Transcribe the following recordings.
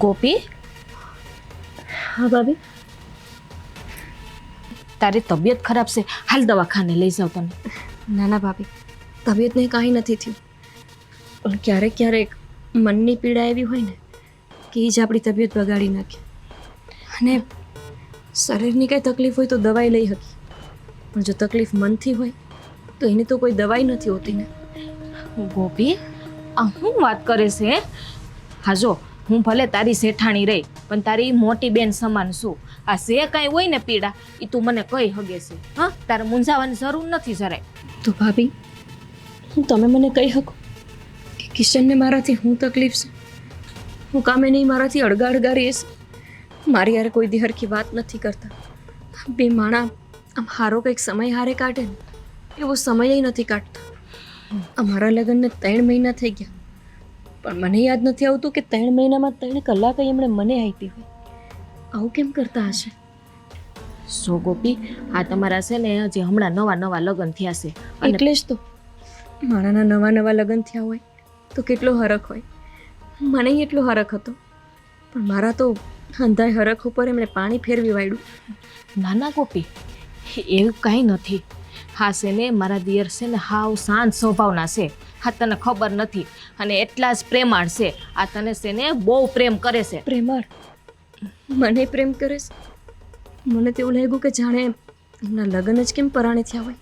ગોપી, હા ભાભી. તારી તબિયત ખરાબ છે, હાલ દવાખાને લઈ જાવ તને. ના ના ભાભી, તબિયતને કાંઈ નથી થયું, પણ ક્યારેક ક્યારેક મનની પીડા એવી હોય ને કે એ જ આપણી તબિયત બગાડી નાખે. અને શરીરની કંઈ તકલીફ હોય તો દવાઈ લઈ શકી, પણ જો તકલીફ મનથી હોય તો એની તો કોઈ દવાઈ નથી હોતી ને. ગોપી, આ શું વાત કરે છે? હા જો, હું ભલે તારી શેઠાણી રહી, પણ તારી મોટી બેન સમાન છું. આ જે કાંઈ હોય ને પીડા, એ તું મને કહી હગે છે. હા, તારે મૂંઝાવાની જરૂર નથી જરાય. તો ભાભી, તમે મને કહી શકો કે કિશનને મારાથી શું તકલીફ છે? હું કામે નહીં મારાથી અડગા અડગા રહે છે, મારી યાર કોઈ દી હરખી વાત નથી કરતા. બે માણા આમ હારો કંઈક સમય હારે કાઢે ને એવો સમય નથી કાઢતા. અમારા લગ્નને 3 મહિના થઈ ગયા, પણ મને યાદ નથી આવતું કે 3 મહિનામાં 3 કલાક એમણે મને આપી હોય. આવું કેમ કરતા હશે? સો ગોપી, આ તમારા છે ને હજી હમણાં નવા નવા લગ્ન થયા છે. એટલે જ તો મારાના નવા નવા લગ્ન થયા હોય તો કેટલો હરખ હોય. મને એટલો હરખ હતો, પણ મારા તો અંધાય હરખ ઉપર એમણે પાણી ફેરવી વાળ્યું. ના ના ગોપી, એવું કાંઈ નથી. હા છે ને, મારા દિયર છે ને હાવ શાંત સ્વભાવના છે. હા, તને ખબર નથી, અને એટલા જ પ્રેમાળ છે. આ તને છે ને બહુ પ્રેમ કરે છે. પ્રેમાળ? મને પ્રેમ કરે છે? મને તો એવું લાગ્યું કે જાણે એમના લગ્ન જ કેમ પરાણે થયા હોય.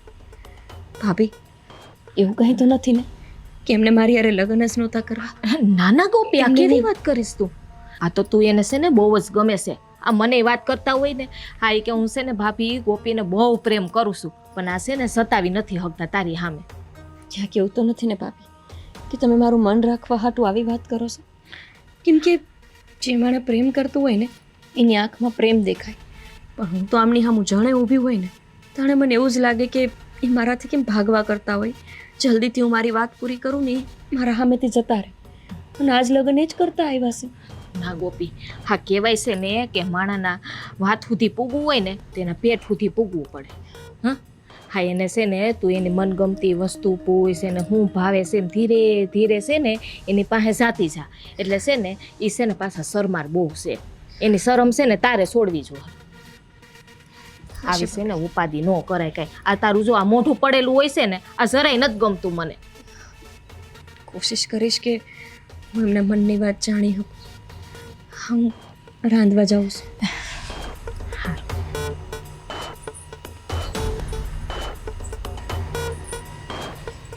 ભાભી, એવું કંઈ તો નથી ને કે એમને મારી યારે લગ્ન જ નહોતા કરવા? ના ના ગોપી, આ કેવી વાત કરીશ તું? આ તો તું એને છે ને બહુ જ ગમે છે. આ મને વાત કરતા હોય ને, હા એ કે હું છે ને ભાભી ગોપીને બહુ પ્રેમ કરું છું, પણ આ છે ને સતાવી નથી શકતા તારી સામે. ક્યાં કેવું તો નથી ને ભાભી કે તમે મારું મન રાખવા હાટું આવી વાત કરો છો? કેમ કે જે માણસ પ્રેમ કરતું હોય ને એની આંખમાં પ્રેમ દેખાય, પણ હું તો આમની સામું જણે ઊભી હોય ને તાણે મને એવું જ લાગે કે એ મારાથી કેમ ભાગવા કરતા હોય. જલ્દીથી હું મારી વાત પૂરી કરું ને એ મારા સામેથી જતા રહે, અને આજ લગ્ન એ જ કરતા આવ્યા છે. ના ગોપી, હા કહેવાય છે ને કે માણાના વાત સુધી પૂગવું હોય ને તેના પેટ સુધી પૂગવું પડે. હા હા, એને છે ને તું એની મનગમતી વસ્તુ પૂછ, એને શું ભાવે છે એમ ધીરે ધીરે છે ને એની પાસે જાતી જા. એટલે છે ને એ છે ને પાછા શરમાર બહુ છે, એની શરમ છે ને તારે છોડવી જોઈએ. આવી છે ને ઉપાધિ ન કરાય કાંઈ. આ તારું જો આ મોઢું પડેલું હોય છે ને, આ જરાય નથી ગમતું મને. કોશિશ કરીશ કે હું એમના મનની વાત જાણી શકું. હું રાંધવા જાઉં છું.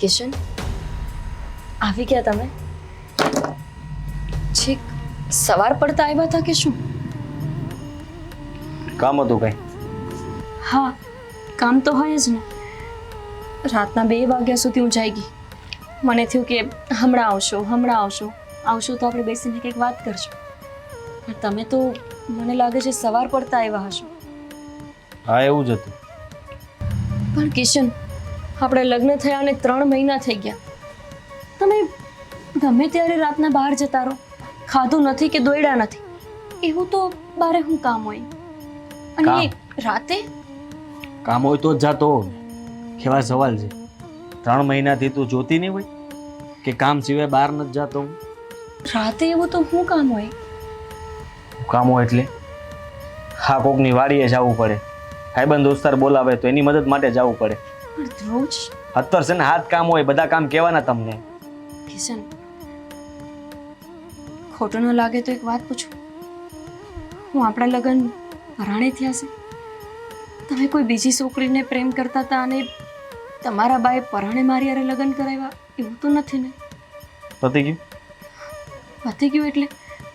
કિશન, આવી ગયા તમે? છેક સવાર પડતા આવ્યા હતા કે શું? કામ હતું કઈ? હા, કામ તો હોય જ ને. રાતના 2 વાગ્યા સુધી હું જાગી. મને થયું કે હમણાં આવશો આવશો તો આપણે બેસીને કંઈક વાત કરશું. પણ તમે તો મને લાગે છે સવાર પડતા આવ્યા હશો. હા, એવું જ હતું. પણ કિશન, આપણે લગ્ન થયા અને 3 મહિના થઈ ગયા. તમે ગમે ત્યારે રાતના બહાર જતા રહો, ખાધું નથી કે દોડ્યા નથી. એવું તો બારે શું કામ હોય? અને રાતે કામ હોય તો જ જાતો હોવ. કેવા સવાલ છે? 3 મહિનાથી તું જોતી નહીં હોય કે કામ સિવાય બહાર નથી જાતો હું? રાતે એવું તો શું કામ હોય? કામ હોય એટલે હા, કોકની વાડીએ જવું પડે, ભાઈબંધ દોસ્તાર બોલાવે તો એની મદદ માટે જવું પડે. પણ રોજ અત્તર છે ને હાથ કામ હોય, બધા કામ કહેવાના તમને. કિશન, ખોટું ન લાગે તો એક વાત પૂછું. હું આપણા લગ્ન પરાણે થયા છે, તમે કોઈ બીજી છોકરીને પ્રેમ કરતા હતા અને તમારા બાએ પરાણે મારી હારે લગ્ન કરાવ્યા, એવું તો નથી ને? પતી ગયું? પતી ગયું એટલે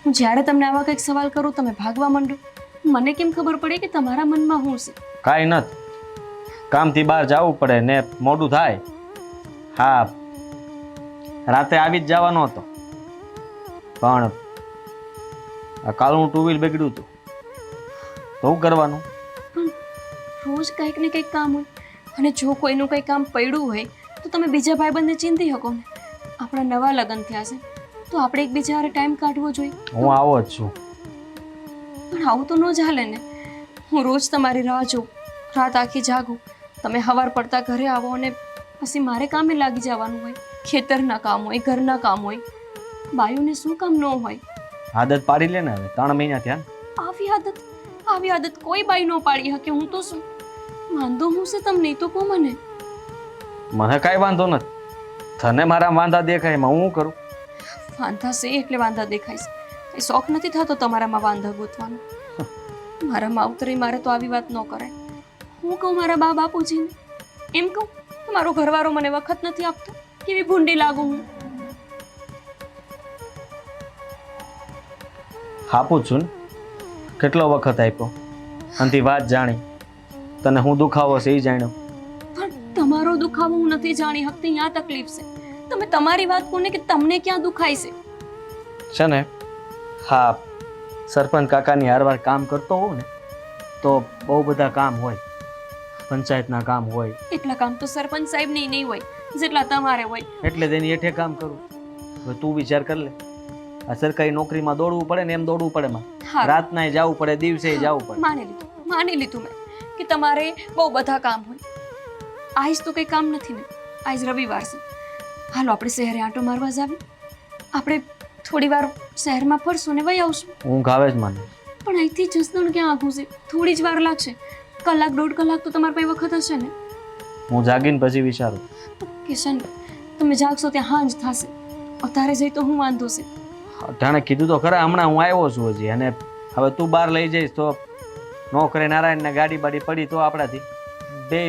હું જ્યારે તમને આવા કંઈક સવાલ કરું તમે ભાગવા માંડો. મને કેમ ખબર પડે કે તમારા મનમાં શું છે? કાંઈ નથી. કામથી બહાર જવું પડે ને મોડું થાય. હા, રાતે આવી જ જવાનો હતો, પણ આ કાળું 2 વ્હીલ બગડ્યું હતું તો શું કરવાનું? પણ રોજ કંઈક ને કંઈક કામ હોય, અને જો કોઈનું કંઈ કામ પડ્યું હોય તો તમે બીજા ભાઈબંધને ચીંધી શકો ને. આપણા નવા લગ્ન થયા છે તો આપણે એકબીજા હારે ટાઈમ કાઢવો જોઈએ. હું આવો જ છું. પણ આવું તો ન ચાલે ને. હું રોજ તમારી રાહ જોઉં, રાત આખી જાગું, તમે સવાર પડતા ઘરે આવો અને પછી મારે કામે લાગી જવાનું હોય. ખેતરના કામ હોય, ઘરના કામ હોય. બાયુને શું કામ ન હોય? આદત પાડી લે ને હવે 3 મહિના થયા ને. આવી આદત કોઈ બાઈ ન પાડી શકે. હું તો શું વાંધો હું છે તમને તો કહો મને. મને કાંઈ વાંધો નથી. તને મારા વાંધા દેખાય એમાં હું કરું? વાંધા છે એટલે વાંધા દેખાય છે. એ શોખ નથી થતો તમારામાં વાંધા ગોતવાનો. મારા માવતરે મારે તો આવી વાત ન કરાય. હું કહું મારા બા બાપુજીને, એમ કહું કે મારો ઘરવાળો મને વખત નથી આપતો. કેવી ભૂંડી લાગુ હું. આપું છું ને, કેટલો વખત આપ્યો અને તે વાત જાણી. તને હું દુખાવો છે એ જાણ્યો. પણ તમારો દુખાવો હું નથી જાણી શકતી. ત્યાં તકલીફ છે. તમે તમારી વાત કોને કે તમને ક્યાં દુખાય છે? છે ને, હા, સરપંચ કાકાની હારવાર કામ કરતો હોઉં ને તો બહુ બધા કામ હોય, પંચાયતના કામ હોય, એટલા કામ તો સરપંચ સાહેબ નહીં હોય જેટલા તમારે હોય. એટલે તેની હેઠે કામ કરું. હવે તું વિચાર કર લે, આ સરકારી નોકરીમાં દોડવું પડે ને એમ દોડવું પડે માં. હા, રાતના જવું પડે, દિવસે જવું પડે. માની લીધું મેં કે તમારે બહુ બધા કામ હોય. આજ તો કંઈ કામ નથી ને. આજ રવિવાર છે. હાલો આપણે શહેરે આંટો મારવા જાવી. આપણે થોડી વાર શહેરમાં ફરશું ને વહી આવશું. ઊંઘ આવે જ મને. પણ અહીંથી જસદણ ક્યાં આઘું છે? થોડી જ વાર લાગશે. કલાક 1.5 કલાક તો તમારી પાસે વખત હશે ને. હું જાગીને પછી વિચારું. કિશન, તમે જાગશો ત્યાં હાંજ થશે. અત્યારે જઈ તો હું વાંધો છે. જાણે કીધું તો ખરા, હમણાં હું આવ્યો છું હજી. અને હવે તું બહાર લઈ જઈશ તો નોકરે નારાયણને ગાડી બાડી પડી તો આપણાથી બે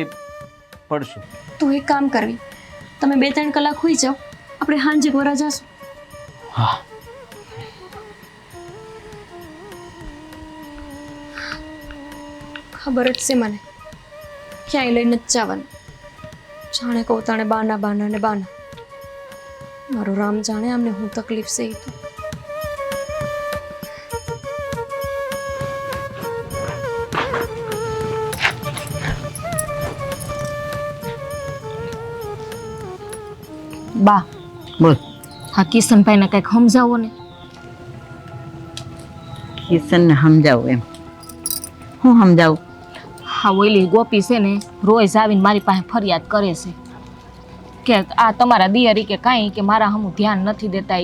પડશું. તો એક કામ કરવી, તમે 2-3 કલાક હોઈ જાઓ. આપણે હાંજે ઘોરા જાશું. હા, ખબર જ છે મને ક્યાંય લઈને જ જવાનું. જાણે કહું તાણે બાના ને બાના. મારો રામ જાણે અમને હું તકલીફ છે એ તો. બા, બોલ. હા કિશનભાઈને કંઈક સમજાવો ને. કિશનને સમજાવું એમ? હું સમજાવું? હા, ઓલી ગોપી છે ને રોજ આવીને મારી પાસે ફરિયાદ કરે છે કે આ તમારા દિયરી કે કાંઈ કે મારા હમું ધ્યાન નથી દેતા.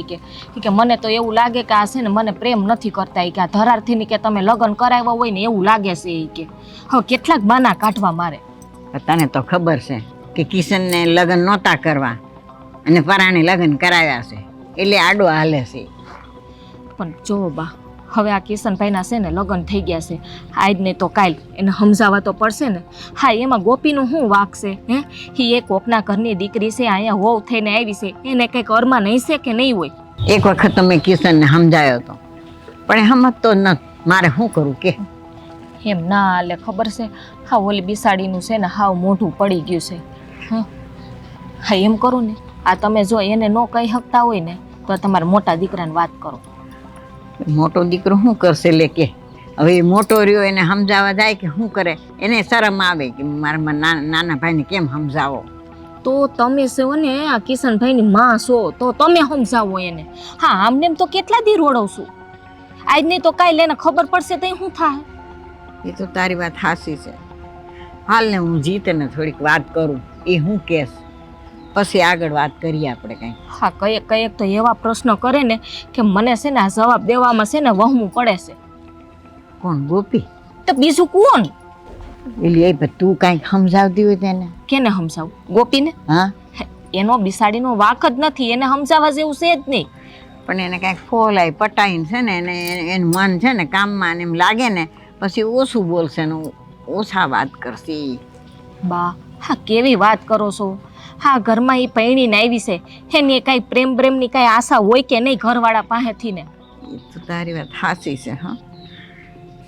કે મને તો એવું લાગે કે આ છે ને મને પ્રેમ નથી કરતા. કે આ ધરારથી કે તમે લગ્ન કરાવ્યા હોય ને એવું લાગે છે. કે હવે કેટલાક બાના કાઢવા મારે. તને તો ખબર છે કે કિશનને લગ્ન નહોતા કરવા અને પરાણે લગ્ન કરાવ્યા છે એટલે આડો હાલે છે. પણ જો બા, હવે આ કિશનભાઈના છે ને લગ્ન થઈ ગયા છે. આજ ને તો કાલ એને સમજાવવા તો પડશે ને. હા, એમાં ગોપીનું શું વાંક છે? એ એક કોકના ઘરની દીકરી છે, અહીંયા હોવ થઈને આવી છે. એને કંઈક અરમાન નહીં છે કે નહીં હોય? એક વખત તો મેં કિશનને સમજાયો હતો પણ એ સમજતો જ નથી. મારે શું કરું કે? એમ ના હાલે, ખબર છે. હા, ઓલી બિસાડીનું છે ને હાવ મોઢું પડી ગયું છે. હા, એમ કરું ને, આ તમે જો એને ન કહી શકતા હોય ને તો તમારા મોટા દીકરાને વાત કરો. મોટો દીકરો શું કરશે લે કે? હવે એ મોટો રહ્યો એને સમજાવવા જાય કે શું કરે? એને શરમ આવે કે મારા નાના ભાઈને કેમ સમજાવો? તો તમે છો ને આ કિશનભાઈની માં છો તો તમે સમજાવો એને. હા, આમને એમ તો કેટલા દી રોડવશું. આજ નહીં તો કાંઈ લેને ખબર પડશે તો શું થાય? એ તો તારી વાત સાચી છે. હાલ ને હું જીતને થોડીક વાત કરું, એ હું કહેશ પછી આગળ વાત કરીએ આપણે કંઈ. હા, કયેક તો એવા પ્રશ્નો કરે ને કે મને છે ને આ જવાબ દેવામાં છે ને વહમું પડે છે. કોણ? ગોપી? તો બીજું કોણ? એલી એ તું કાંઈક સમજાવતી હોય તેને. કેને સમજાવું? ગોપીને? હા, એનો બિસાડીનો વાક જ નથી. એને સમજાવવા જેવું છે જ નહીં. પણ એને કાંઈક ફોલાય પટાઈને છે ને એને એનું મન છે ને કામમાં ને એમ લાગે ને પછી ઓછું બોલશે ને ઓછા વાત કરશે. બા, હા કેવી વાત કરો છો? હા, ઘરમાં એ પૈણીને આવી છે, એની કાંઈ પ્રેમની કાંઈ આશા હોય કે નહીં ઘરવાળા પાસેથી ને? એ તો તારી વાત સાચી છે. હા,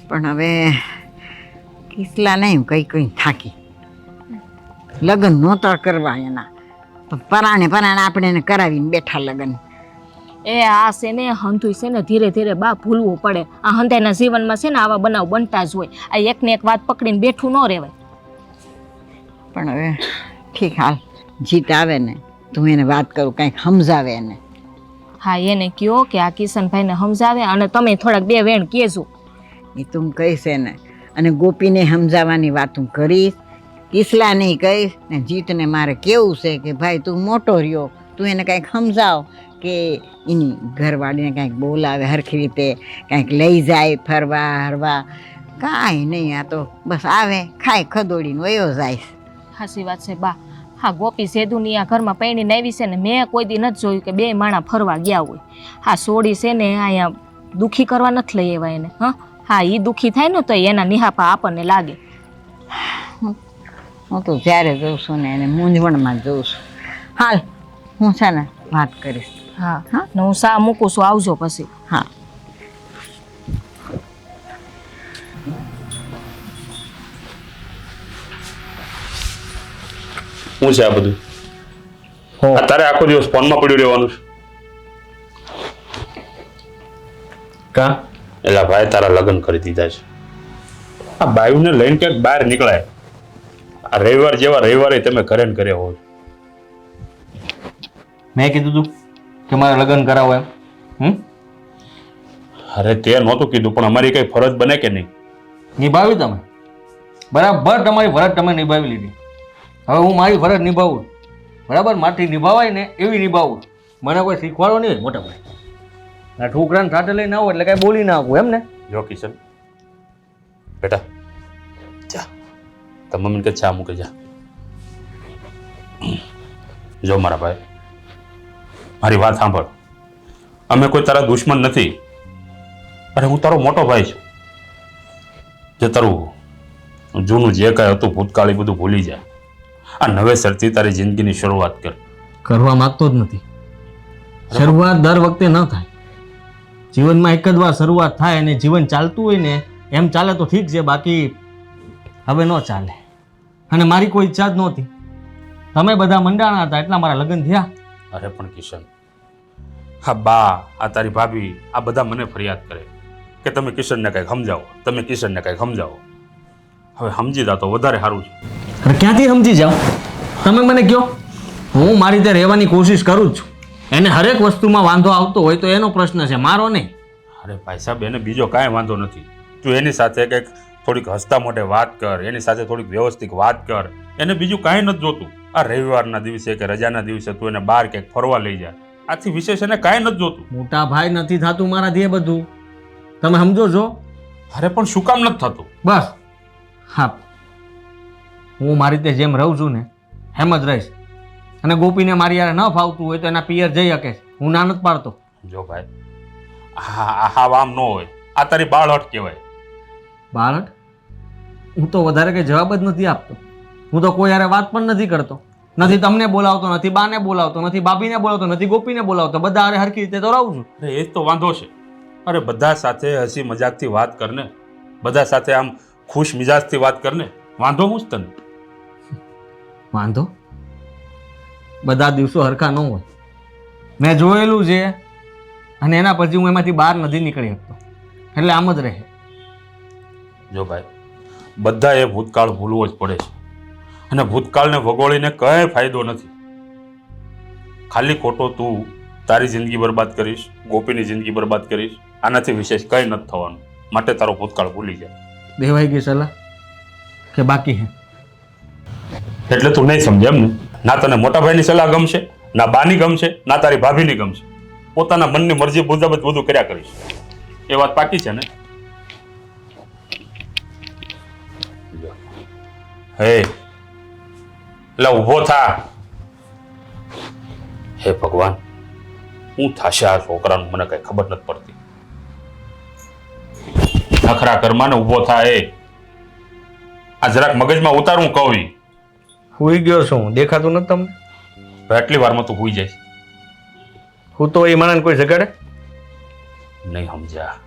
પણ હવે કિસલા નહીં કઈ થાકી. લગ્ન નહોતા કરવા એના, પરાણે આપણે એને કરાવીને બેઠા લગ્ન. એ આ છે ને હંધુય છે ને ધીરે ધીરે બા ભૂલવું પડે. આ હંધાઈના જીવનમાં છે ને આવા બનાવ બનતા જ હોય. આ એકને એક વાત પકડીને બેઠું ન રહેવાય. પણ હવે ઠીક, હાલ જીત આવે ને તું એને વાત કરું, કાંઈક સમજાવે એને. હા, એને કહો કે આ કિશનભાઈને સમજાવે અને તમે થોડાક બે વેણ કહેજો. એ તું કહીશ એને, અને ગોપીને સમજાવવાની વાત હું કરીશ, કિસલા નહીં કહીશ ને. જીતને મારે કેવું છે કે ભાઈ તું મોટો રહ્યો, તું એને કાંઈક સમજાવ કે એની ઘરવાળીને કાંઈક બોલાવે હરખી રીતે, કાંઈક લઈ જાય ફરવા હરવા, કાંઈ નહીં. આ તો બસ આવે, ખાય ખદોડીને વયો જાય. હાસી વાત છે બા. હા, ગોપી સેદુની આ ઘરમાં પૈણીને આવી છે ને મેં કોઈ દી નથી જોયું કે બે માણા ફરવા ગયા હોય. હા, સોડી છે ને અહીંયા દુઃખી કરવા નથી લઈ આવ્યા એને. હા, એ દુઃખી થાય ને તો એના નિહાપા આપણને લાગે. હું તો જ્યારે જોઉં છું ને એને મૂંઝવણમાં જોઉં છું. હાલ હું છે ને વાત કરીશ. હા હા, ને હું સા મૂકું છું, આવજો પછી. હા. શું છે આ બધું? અત્યારે આખો દિવસ ફોનમાં પડ્યું રહેવાનું છે? કા એલા ભાઈ, તારા લગ્ન કરી દીધા છે. આ બાયુને લઈને ક્યાંક બહાર નીકળાય. આ રવિવાર જેવા રવિવારે તમે ઘરે ને ઘરે હોય. મેં કીધું તું કે મારે લગ્ન કરાવો એમ? અરે તે નહોતું કીધું, પણ અમારી કઈ ફરજ બને કે નહીં? નિભાવી તમે બરાબર, તમારી ફરજ તમે નિભાવી લીધી. હવે હું મારી ફરજ નિભાવું બરાબર, મારથી નિભાવાય ને એવી નિભાવું. મને કોઈ શીખવાડો નહીં મોટા ભાઈ. આ છોકરાને સાથે લઈને આવો એટલે કાંઈ બોલી ના આપું એમ ને? જો કિશન બેટા, જા તો મમ્મીને કે ચા મૂકે જા. જો મારા ભાઈ, મારી વાત સાંભળ. અમે કોઈ તારા દુશ્મન નથી. અરે હું તારો મોટો ભાઈ છું. જે તારું જૂનું જે કાંઈ હતું ભૂતકાળ એ બધું ભૂલી જાય. આ નવેસરથી તારી જિંદગીની શરૂઆત કર. કરવા માંગતો જ નથી. શરૂઆત દર વખતે ન થાય. જીવનમાં એક જ વાર શરૂઆત થાય અને જીવન ચાલતું હોય ને એમ ચાલે તો ઠીક છે, બાકી હવે ન ચાલે. અને મારી કોઈ ઈચ્છા જ નહોતી. તમે બધા મંડાણા હતા એટલા મારા લગ્ન થયા. અરે પણ કિશન, હા બા, આ તારી ભાભી, આ બધા મને ફરિયાદ કરે કે તમે કિશનને કંઈક સમજાવો, તમે કિશનને કંઈક સમજાવો. હવે સમજી જા તો વધારે સારું છે. અરે ક્યાંથી સમજી જાઓ? તમે મને કહો. હું મારી રીતે રહેવાની કોશિશ કરું જ છું. એને હરેક વસ્તુમાં વાંધો આવતો હોય તો એનો પ્રશ્ન છે, મારો નહીં. અરે ભાઈ સાહેબ, એને બીજો કાંઈ વાંધો નથી. તું એની સાથે કંઈક થોડીક હસતા મોઢે વાત કર, એની સાથે થોડીક વ્યવસ્થિત વાત કર. એને બીજું કાંઈ નથી જોતું. આ રવિવારના દિવસે કે રજાના દિવસે તું એને બહાર ક્યાંક ફરવા લઈ જા. આથી વિશેષ એને કાંઈ નથી જોતું. મોટા ભાઈ નથી થતું મારાથી એ બધું. તમે સમજો છો? અરે પણ શું કામ નથી થતું? બસ હા, હું મારી રીતે જેમ રહું છું ને એમ જ રહીશ. અને ગોપીને મારી યારે ન ફાવતું હોય તો એના પિયર જઈ શકે છે. હું ના નથી પાડતો. જો ભાઈ, હા આમ ન હોય. આ તારી બાળહટ કહેવાય. બાળક? હું તો વધારે કંઈ જવાબ જ નથી આપતો. હું તો કોઈ યારે વાત પણ નથી કરતો. નથી તમને બોલાવતો, નથી બાને બોલાવતો, નથી ભાભીને બોલાવતો, નથી ગોપીને બોલાવતો. બધા હારે હરખી રીતે તો રહું છું. અરે એ જ તો વાંધો છે. અરે બધા સાથે હસી મજાકથી વાત કરને, બધા સાથે આમ ખુશ મિજાજથી વાત કરને. વાંધો હું જ તને? વાંધો? બધા દિવસો હરખા ન હોય. મેં જોયેલું છે અને એના પછી હું એમાંથી બહાર નથી નીકળી શકતો. એટલે આમ જ રહે. જો ભાઈ, બધાએ ભૂતકાળ ભૂલવો જ પડે છે. અને ભૂતકાળને વગોળીને કંઈ ફાયદો નથી. ખાલી ખોટો તું તારી જિંદગી બરબાદ કરીશ, ગોપીની જિંદગી બરબાદ કરીશ. આનાથી વિશેષ કંઈ નથી થવાનું. માટે તારો ભૂતકાળ ભૂલી જાય. દેવાઈ ગઈ સલાહ કે બાકી હે? એટલે તું નહીં સમજે એમ ને? ના તને મોટા ભાઈની સલાહ ગમશે, ના બાની ગમશે, ના તારી ભાભીની ગમશે. પોતાના મનની મરજી મુજબ જ બધું કર્યા કરીશ. એ વાત પાકી છે ને? હે એટલે ઊભો થા. હે ભગવાન, શું થશે આ છોકરાનું મને કઈ ખબર નથી પડતી. નખરા કર્માને ઊભો થાય. આ જરાક મગજમાં ઉતારું કહું. હુઈ ગયો છું, દેખાતું નથી તમને? આટલી વારમાં તું હુઈ જાય? હું તો એ માણસને કોઈ જગાડે નહીં સમજ્યા.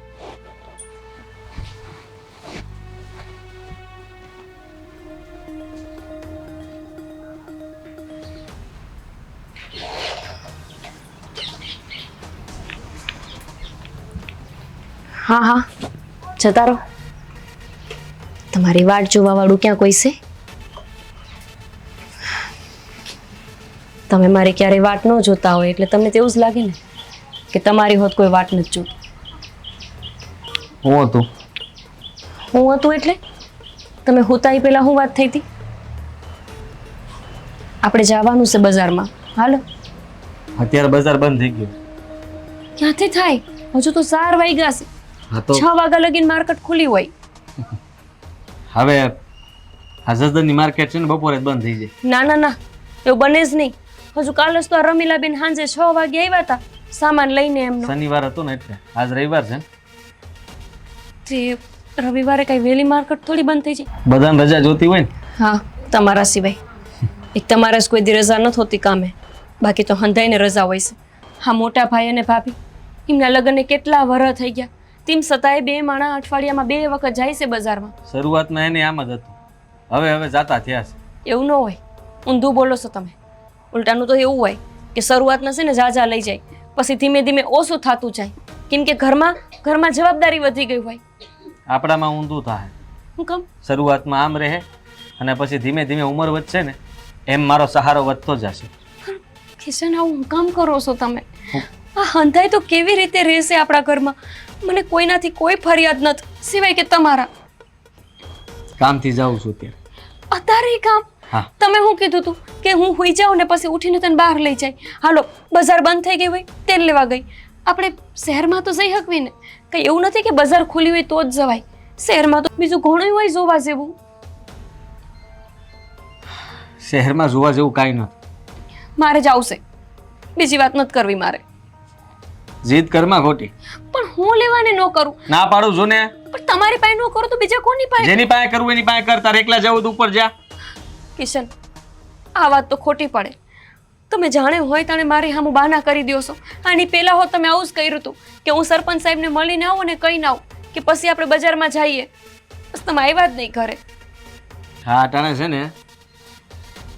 હા હા, જતા રહો. તમારી વાટ જોવાવાળું ક્યાં કોઈ છે? તમે મારી ક્યારેય વાટ ન જોતા હોય એટલે તમને તેવું જ લાગે ને કે તમારી હોત કોઈ વાટ નથી જોતું. હું હતું હું હતું એટલે તમે હોતા એ પહેલાં શું વાત થઈ હતી? આપણે જવાનું છે બજારમાં, હાલો. અત્યારે બજાર બંધ થઈ ગયું. ક્યાંથી થાય? હજુ તો 4 વાગ્યા છે. હા તો 6 વાગ્યા લગીને માર્કેટ ખુલ્લી હોય. હવે આ જસદણની માર્કેટ છે ને બપોરે જ બંધ થઈ જાય. ના ના ના, એવું બને જ નહીં. હજુ કાલે જ તો આ રમીલાબેન સાંજે 6 વાગે આવ્યા હતા સામાન લઈને એમનો. શનિવાર હતો ને એટલે આજ રવિવાર છે ને. તે રવિવારે કઈ વહેલી માર્કેટ થોડી બંધ થઈ જાય. બધાને રજા જોતી હોય ને. હા, તમારા સિવાય. એક તમારા જ કોઈ દી રજા નથી હોતી કામે, બાકી તો હંધાઈને રજા હોય છે. હા, મોટા ભાઈ અને ભાભી એમના લગ્નને કેટલા વર્ષ થઈ ગયા, તેમ છતાંય 2 માણા અઠવાડિયામાં 2 વખત જાય છે બજારમાં. શરૂઆતમાં એને આમ જ હતું, હવે જાતા થયા છે. એવું ન હોય, ઊંધું બોલો છો તમે. ઉલટાનું તો એવું હોય કે શરૂઆતમાં છે ને જાજા લઈ જાય, પછી ધીમે ધીમે ઓછું થતું જાય, કેમ કે ઘરમાં જવાબદારી વધી ગઈ હોય. આપણામાં ઊંધું થાય. હું કામ? શરૂઆતમાં આમ રહે અને પછી ધીમે ધીમે ઉંમર વધશે ને એમ મારો સહારો વધતો જશે. કિશન, આવું હું કામ કરો છો તમે? આ હંધાઈ તો કેવી રીતે રહેશે આપણા ઘરમાં? મને કોઈનાથી કોઈ ફરિયાદ નથી સિવાય કે તમારા. કામથી જાઉં છું ત્યારે. અત્યારે કામ? હા. તમે શું કીધું તું કે હું હુઈ જાઉં ને પછી ઉઠીને તને બહાર લઈ જાય? હાલો, બજાર બંધ થઈ ગઈ હોય તેલ લેવા ગઈ. આપણે શહેરમાં તો જઈ શકવી ને. કંઈ એવું નથી કે બજાર ખુલ્લી હોય તો જ જવાય. શહેરમાં તો બીજું ઘણું હોય જોવા જેવું. શહેરમાં જોવા જેવું કાંઈ નથી. મારે જ આવશે, બીજી વાત નથી કરવી મારે. જીદ કરમાં ખોટી. પણ હું લેવાને ન કરું. ના પાડું છું ને. પણ તમારી પાસે ન કરું તો બીજા કોની પાસે? જેની પાસે કરવું એની પાસે કર. તારે એકલા જવું તો ઉપર જા. કિશન, આ વાત તો ખોટી પડે. તમે જાણે હોય તાણે મારી સામું બહાના કરી દો છો. આની પહેલા હોત તમે આવું જ કર્યું હતું કે હું સરપંચ સાહેબને મળીને આવું ને કહીને આવું કે પછી આપણે બજારમાં જઈએ. બસ તમે આવ્યા જ નહીં ઘરે. હા, અટાણે છે ને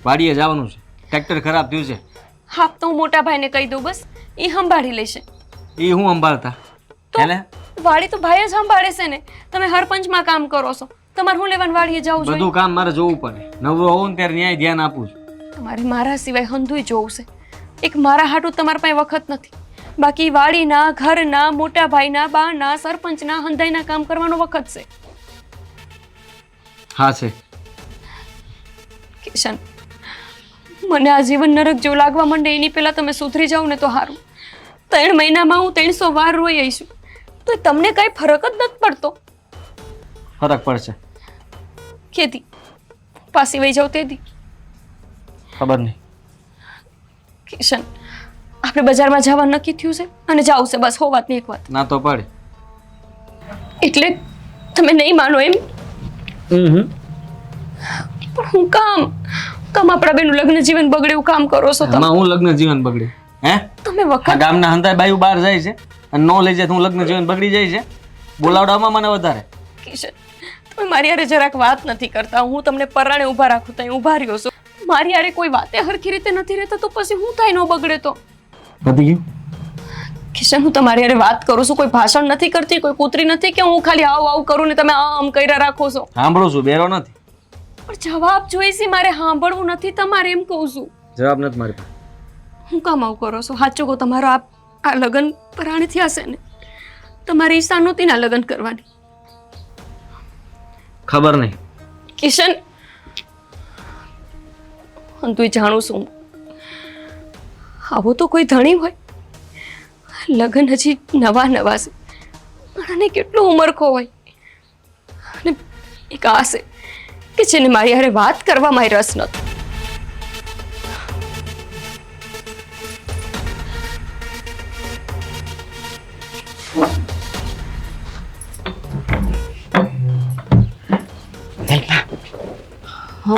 વાડીએ જવાનું છે. ટ્રેક્ટર ખરાબ થયું છે. હા, તો હું મોટા ભાઈને કહી દઉં, બસ એ સંભાળી લેશે. એ હું સંભાળતા તો એને વાડી તો ભાઈ જ સંભાળે છે ને. તમે હરપંચમાં કામ કરો છો, તમારે હું લેવાનું વાડીએ જવું જોઈએ? બધું કામ મારે જોવું પડે. નવરો હોઉં ને ત્યારે ન્યાય ધ્યાન આપું છું. તમારે મારા સિવાય હંધુય જોવું છે. એક મારા હાટું તમારા પાસે વખત નથી, બાકી વાડીના, ઘરના, મોટા ભાઈના, બાના, સરપંચના, હંધાઈના કામ કરવાનો વખત છે. હા છે. કિશન, મને આ જીવન નરક જેવું લાગવા માંડે એની પહેલા તમે સુધરી જાઓ ને તો સારું. 3 મહિનામાં હું 300 વાર રોઈ આવીશું તો તમને કઈ ફરક જ નથી પડતો. ફરક પડશે. કેદી પાછી વહી જાવ તેદી? ખબર નહીં. કિશન, આપણે બજારમાં જવા નક્કી થયું છે અને જાવું છે, બસ. હો વાત ને એક વાત. ના તો પડે. એટલે તમે નહીં માનો એમ? પણ હું કામ આપણા બેનું લગ્ન જીવન બગડે એવું કામ કરો છો તમે? આમાં હું લગ્ન જીવન બગડે? હે, તમે આ વખત ગામના હંધાય બાયું બહાર જાય છે અને નો લઈ જાય તો હું લગ્ન જીવન બગડી જાય છે? બોલાવડાવવામાં મને વધારે. કિશન, તમે મારી હારે જરાક વાત નથી કરતા. હું તમને પરાણે ઊભા રાખું તો ઊભા રહ્યો છો. મારી હારે કોઈ વાતે હરખી રીતે નથી રહેતા તો પછી હું થાય ન બગડે તો? વધી ગયું. કિશન, હું તમારી હારે વાત કરું છું, કોઈ ભાષણ નથી કરતી, કોઈ કૂતરી નથી કે હું ખાલી આવું કરું ને તમે આમ કર્યા રાખો છો. સાંભળું છું, બેરો નથી. પણ જવાબ જોઈશે મારે, સાંભળવું નથી તમારે, એમ કહું છું. જવાબ નથી મારી પાસે. હું કામ આવું કરો છો? સાચું કહો, તમારો આ લગ્ન પરાણે થયા છે ને? તમારી ઈચ્છા નહોતી ના લગ્ન કરવાની? ખબર નહીં. કિશન, તું જાણું છું આવો તો કોઈ ધણી હોય? લગ્ન હજી નવા છે, અને કેટલું ઉમરખો હોય, અને એક આ છે કે જેને મારી હારે વાત કરવામાં રસ નથી.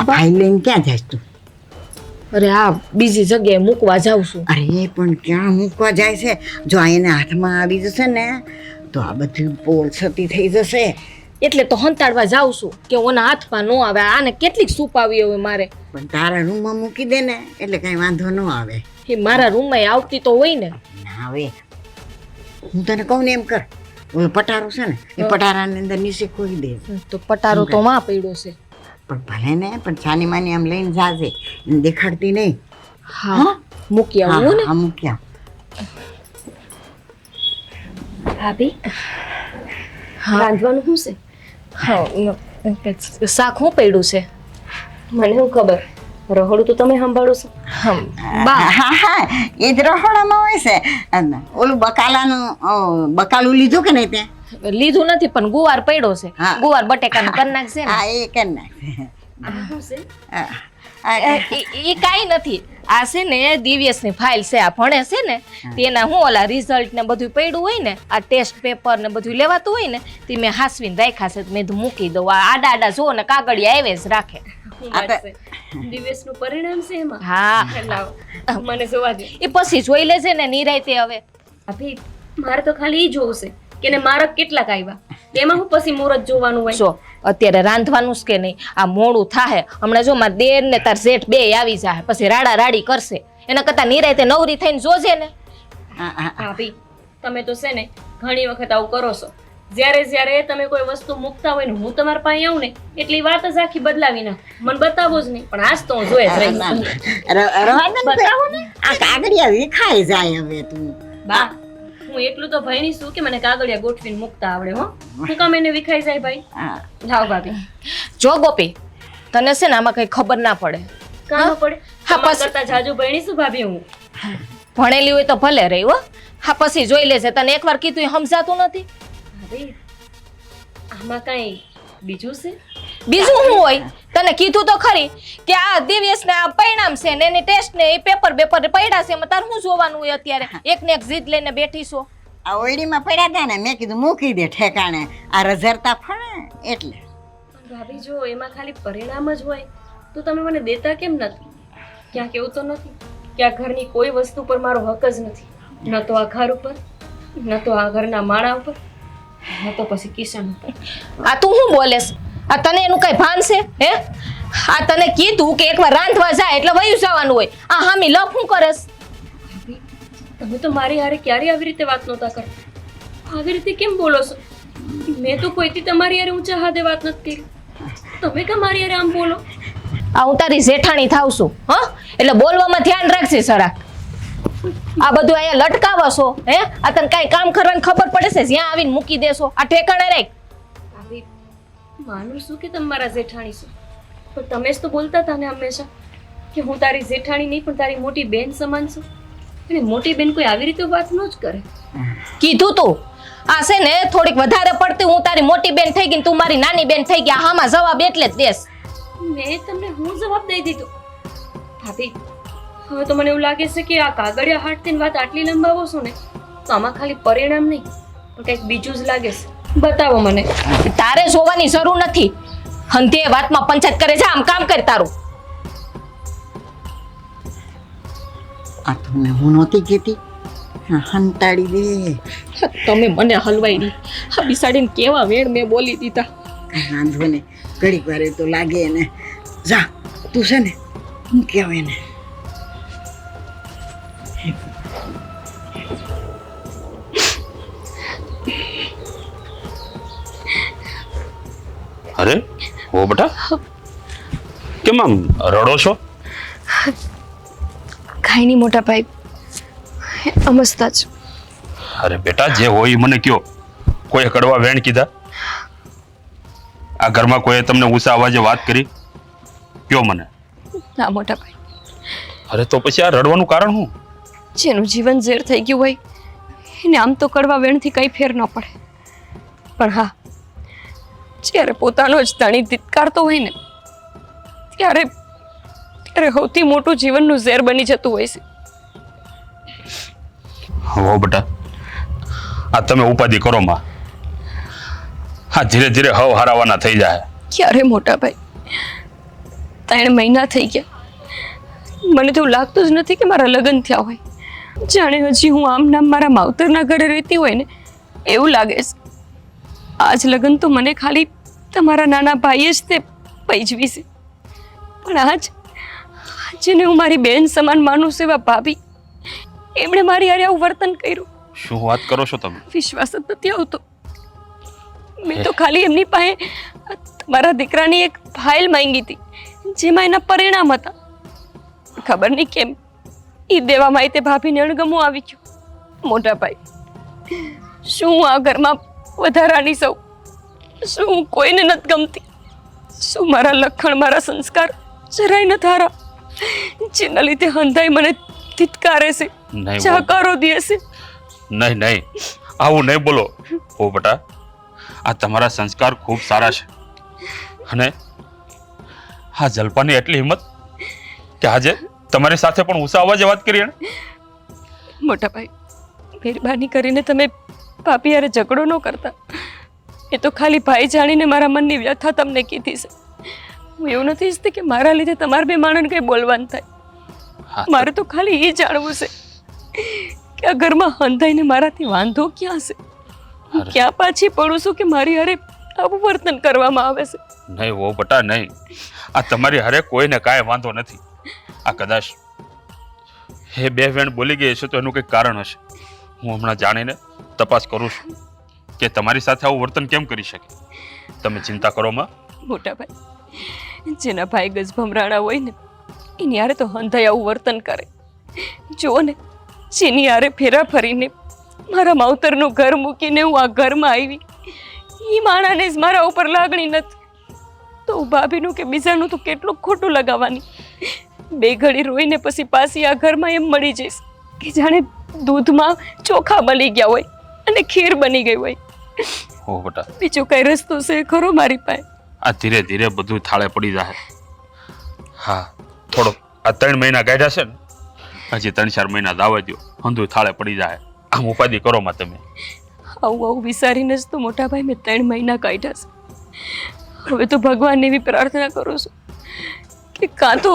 ભાઈ લઈને ક્યાં જાય તું? અરે આ બીજી જગ્યાએ મૂકવા જાઉં છું. અરે પણ ક્યાં મૂકવા જાય છે? જો આ એને હાથમાં આવી જશે ને તો આ બધી પોળ છતી થઈ જશે. એટલે તો હંતાડવા જાઉં છું કે ઓના હાથમાં ન આવે. આને કેટલીક સૂપ આવી હવે મારે. પણ તારા રૂમમાં મૂકી દે ને એટલે કઈ વાંધો ન આવે. એ મારા રૂમમાં આવતી તો હોય ને. ના આવે. હું તને કહું ને એમ કર. ઓલો પટારો છે ને એ પટારાની અંદર નીચે ખોઈ દે. તો પટારો તો માં પડ્યો છે. પણ ભલે ને પણ છાની માની આમ લઈને જાજે, એને દેખાડતી નહીં. હા, મૂકી આવું ને. હા, મૂક્યા. ભાભી, રાંધવાનું શું છે? હા, શાક હું પડ્યું છે? મને શું ખબર? રહોડું તો તમે સંભાળો છો. હા હા એ જ રહોડામાં હોય છે. અને ઓલું બકાલું લીધું કે નહીં તે? લીધું નથી પણ ગુવાર પડ્યો છે. હા. ગુવાર બટેકાનું કરી નાખશે ને. હા એ કરી નાખે. એ કાંઈ નથી. આ છે ને દિવ્યેશની ફાઇલ છે, આ ભણે છે ને તેના હું ઓલા રિઝલ્ટ ને બધું પડ્યું હોય ને, આ ટેસ્ટ પેપર ને બધું લેવાતું હોય ને તે મેં હાસવીને રાખ્યા છે. મેં કીધું મૂકી દઉં. આ આડા આડા જો ને કાગળિયા આવે જ રાખે. દિવસનું પરિણામ છે એમાં. હા લાવો, મને જોવા દે. એ પછી જોઈ લેજે ને નિરાયતે. હવે ભાભી મારે તો ખાલી ઈ જોવું છે કે ને મારા કેટલાક આવ્યા, એમાં હું પછી મુહૂર્ત જોવાનું હોય. જો અત્યારે રાંધવાનું જ કે નહીં, આ મોડું થાહે. હમણાં જો મારા દેર ને તાર જેઠ બે આવી જાય, પછી રાડા રાડી કરશે. એના કરતા નિરાયતે નવરી થઈને જોજે ને. ભાભી તમે તો છે ને ઘણી વખત આવું કરો છો. જ્યારે તમે કોઈ વસ્તુ મૂકતા હોય ને હું તમારા પાસે આવું ને એટલી વાત જ આખી બદલાવી નાખ. મને બતાવો જ નહીં, પણ આજ તો હું જોઈ જ રહી છું. બતાવો ને. આ કાગળિયા વિખાઈ જાય હવે તું. બા હું એટલું તો ભયની છું કે મને કાગળિયા ગોઠવીને મૂકતા આવડે. હો હું કામ એને વિખાઈ જાય ભાઈ. હા. લાવ ભાભી. જો ગોપી, તને છે ને આમાં કઈ ખબર ના પડે. કામ પડે. હા, તમારા પછી- કરતા જાજુ ભયણી છું ભાભી હું. ભણેલી હોય તો ભલે રહી હો. હા પછી જોઈ લેજે. તને એકવાર કીધું એ સમજાતું નથી. ભાભી આમાં કઈ બીજું છે? બીજું શું હોય? તને કીધું તો ખરી કે આ દિવ્યેશ ને આ પરિણામ છે ને એની ટેસ્ટ ને એ પેપર પડ્યા છે. એમાં તાર શું જોવાનું હોય અત્યારે? એક ને એક જીદ લઈને બેઠી છો. આ ઓયડીમાં પડ્યા હતા ને મેં કીધું મૂકી દે ઠેકાણે. આ રઝરતા ફળે એટલે. પણ ભાભી જો એમાં ખાલી પરિણામ જ હોય તો તમે મને દેતા કેમ નથી? ક્યાંક એવું તો નથી કે આ ઘરની કોઈ વસ્તુ પર મારો હક જ નથી? ન તો આ ઘર ઉપર, ન તો આ ઘરના માળા ઉપર, ન તો પછી કિશન ઉપર. આ તું શું બોલેસ? આ તને એનું કઈ ભાન છે હે? આ તને કીધું કે એકવાર રાંધવા જાય એટલે વયું જવાનું હોય. આ હામી લપ શું કરેસ? ભાભી તમે તો મારી હારે ક્યારે આવી રીતે વાત નહોતા કરતા. આવી રીતે કેમ બોલો છો? મેં તો કોઈથી તમારી હારે ઊંચા હાથે વાત નથી કરી. તમે કેમ મારી હારે આમ બોલો? આ હું તારી જેઠાણી થાવ છું હા, એટલે બોલવામાં ધ્યાન રાખજે સરા. આ બધું અહીંયા લટકાવો છો હે? આ તને કઈ કામ કરવાની ખબર પડે છે? જ્યાં આવીને મૂકી દેશો. આ ઠેકાણે રાખ. ભાભી માનું છું કે તમે મારા જેઠાણી છો, પણ તમે જ તો બોલતા હતા ને હંમેશા કે હું તારી જેઠાણી નહીં પણ તારી મોટી બેન સમાન છું. અને મોટી બેન કોઈ આવી રીતે વાત ન જ કરે. કીધું તું આ છે ને થોડીક વધારે પડતી હું તારી મોટી બેન થઈ ગઈ, તું મારી નાની બેન થઈ ગઈ. હામાં જવાબ એટલે જ દેશ. મેં તમને હું જવાબ દઈ દીધો. ભાભી હવે તો મને એવું લાગે છે કે આ કાગળિયા હાટથી વાત આટલી લંબાવો છો ને તો આમાં ખાલી પરિણામ નહીં પણ કંઈક બીજું જ લાગે છે. બતાવો મને. તારે જોવાની જરૂર નથી. હંધે વાતમાં પંચાયત કરે છે. આમ કામ કર તારું. આ તો મેં હું નહોતી કહેતી. હંતાડી દે. તમે મને હલવાઈ દી. આ બિસાડીને કેવા વેણ મેં બોલી દીધા. કાંઈ વાંધો નહીં. ઘડીક વારે તો લાગે એને. જા તું છે ને હું કહેવાય ને. અરે ઓ બેટા, કેમ આમ રડો છો? કાંઈ નહીં મોટા ભાઈ, અમસ્તા જ. અરે બેટા, જે હોય એ મને કયો. કોઈ કડવા વેણ કીધા? આ ઘરમાં કોઈ તમને ઊંચા અવાજે વાત કરી? કયો મને. ના મોટા ભાઈ, અરે તો પછી આ રડવાનું કારણ શું? જેનું જીવન ઝેર થઈ ગયું હોય એને આમ તો કડવા વેણથી કંઈ ફેર ન પડે, પણ હા જ્યારે પોતાનો જ ધણી ધિક્કારતો હોય ને ત્યારે સૌથી મોટું જીવનનું ઝેર બની જતું હોય છે. હો બેટા, આ તમે ઉપાધિ કરો માં. હા ધીરે ધીરે હવ હારાવાના થઈ જાય. ક્યારે મોટા ભાઈ, 3 મહિના થઈ ગયા. મને તો એવું લાગતું જ નથી કે મારા લગ્ન થયા હોય. જાણે હજી હું આમ નામ મારા માવતરના ઘરે રહેતી હોય ને એવું લાગે છે. આજ લગ્ન તો મને ખાલી તમારા નાના ભાઈએ જ તે પૈજવી છે, પણ આજ જેને હું મારી બેન સમાન માનું છું એવા ભાભી એમણે મારી હારે આવું વર્તન કર્યું. શું વાત કરો છો તમે? વિશ્વાસ જ નથી આવતો. મેં તો ખાલી એમની પાસે તમારા દીકરાની એક ફાઇલ માંગી હતી જેમાં એના પરિણામ હતા. ખબર નહીં કેમ એ દેવામાં તે ભાભીને અણગમો આવી ગયો. મોટા ભાઈ, શું હું આ ઘરમાં વધારાની સૌ? શું હું કોઈને નથી ગમતી? શું મારા લખણ મારા સંસ્કાર જરાય ન થારા? જેના લીધે હંધાઈ મને ધિતકારે છે, નહીં ચાકારો દે છે. નહીં નહીં, આવું નહીં બોલો ઓ બેટા. આ તમારા સંસ્કાર ખૂબ સારા છે. અને હા, જલ્પાની એટલી હિંમત કે આજે તમારી સાથે પણ ઊંચા અવાજે વાત કરી એણે. મોટા ભાઈ, મહેરબાની કરીને તમે ભાભી હારે ઝઘડો ન કરતા. એ તો ખાલી ભાઈ જાણીને મારા મનની વ્યથા તમને કીધી છે. હું એવું નથી ઈચ્છતી કે મારા લીધે તમારા બે માણસને કંઈ બોલવાનું થાય. હા, મારે તો ખાલી એ જાણવું છે કે આ ઘરમાં હંધાઈને મારાથી વાંધો ક્યાં છે. હું અરે. ક્યાં પાછી પડું છું કે મારી હારે આવું વર્તન કરવામાં આવે છે. નહીં ઓ બેટા નહીં. આ તમારી હારે કોઈને કાંઈ વાંધો નથી. આ કદાચ એ બે વેણ બોલી ગઈ હશે તો એનું કંઈક કારણ હશે. હું હમણાં જાણીને તપાસ કરું છું કે તમારી સાથે આવું વર્તન કેમ કરી શકે. તમે ચિંતા કરો માં. મોટા ભાઈ, જેના ભાઈ ગજભમરાણા હોય ને એની હારે તો હંધાઈ આવું વર્તન કરે. જુઓ ને, જેની હારે ફેરા ફરીને મારા માવતરનું ઘર મૂકીને હું આ ઘરમાં આવી, એ માણાને જ મારા ઉપર લાગણી નથી તો હું ભાભીનું કે બીજાનું તો કેટલું ખોટું લગાવવાની. બે ઘડી રોઈને પછી પાછી આ ઘરમાં એમ મળી જઈશ કે જાણે દૂધમાં ચોખા બની ગયા હોય અને ખીર બની ગઈ હોય. ઓ બેટા, બીજો કઈ રસ્તો છે ખરો મારી પાસે? આ ધીરે ધીરે બધું થાળે પડી જાય. હા, થોડો આ 3 મહિના કાઢ્યા છે ને, હજી 3-4 મહિના દાવા દો, હંધું થાળે પડી જાય. આમ ઉપાધિ કરો માં તમે. આવું વિચારીને જ તો મોટા ભાઈ મેં 3 મહિના કાઢ્યા છે. હવે તો ભગવાનને એવી પ્રાર્થના કરું છું કે કાં તો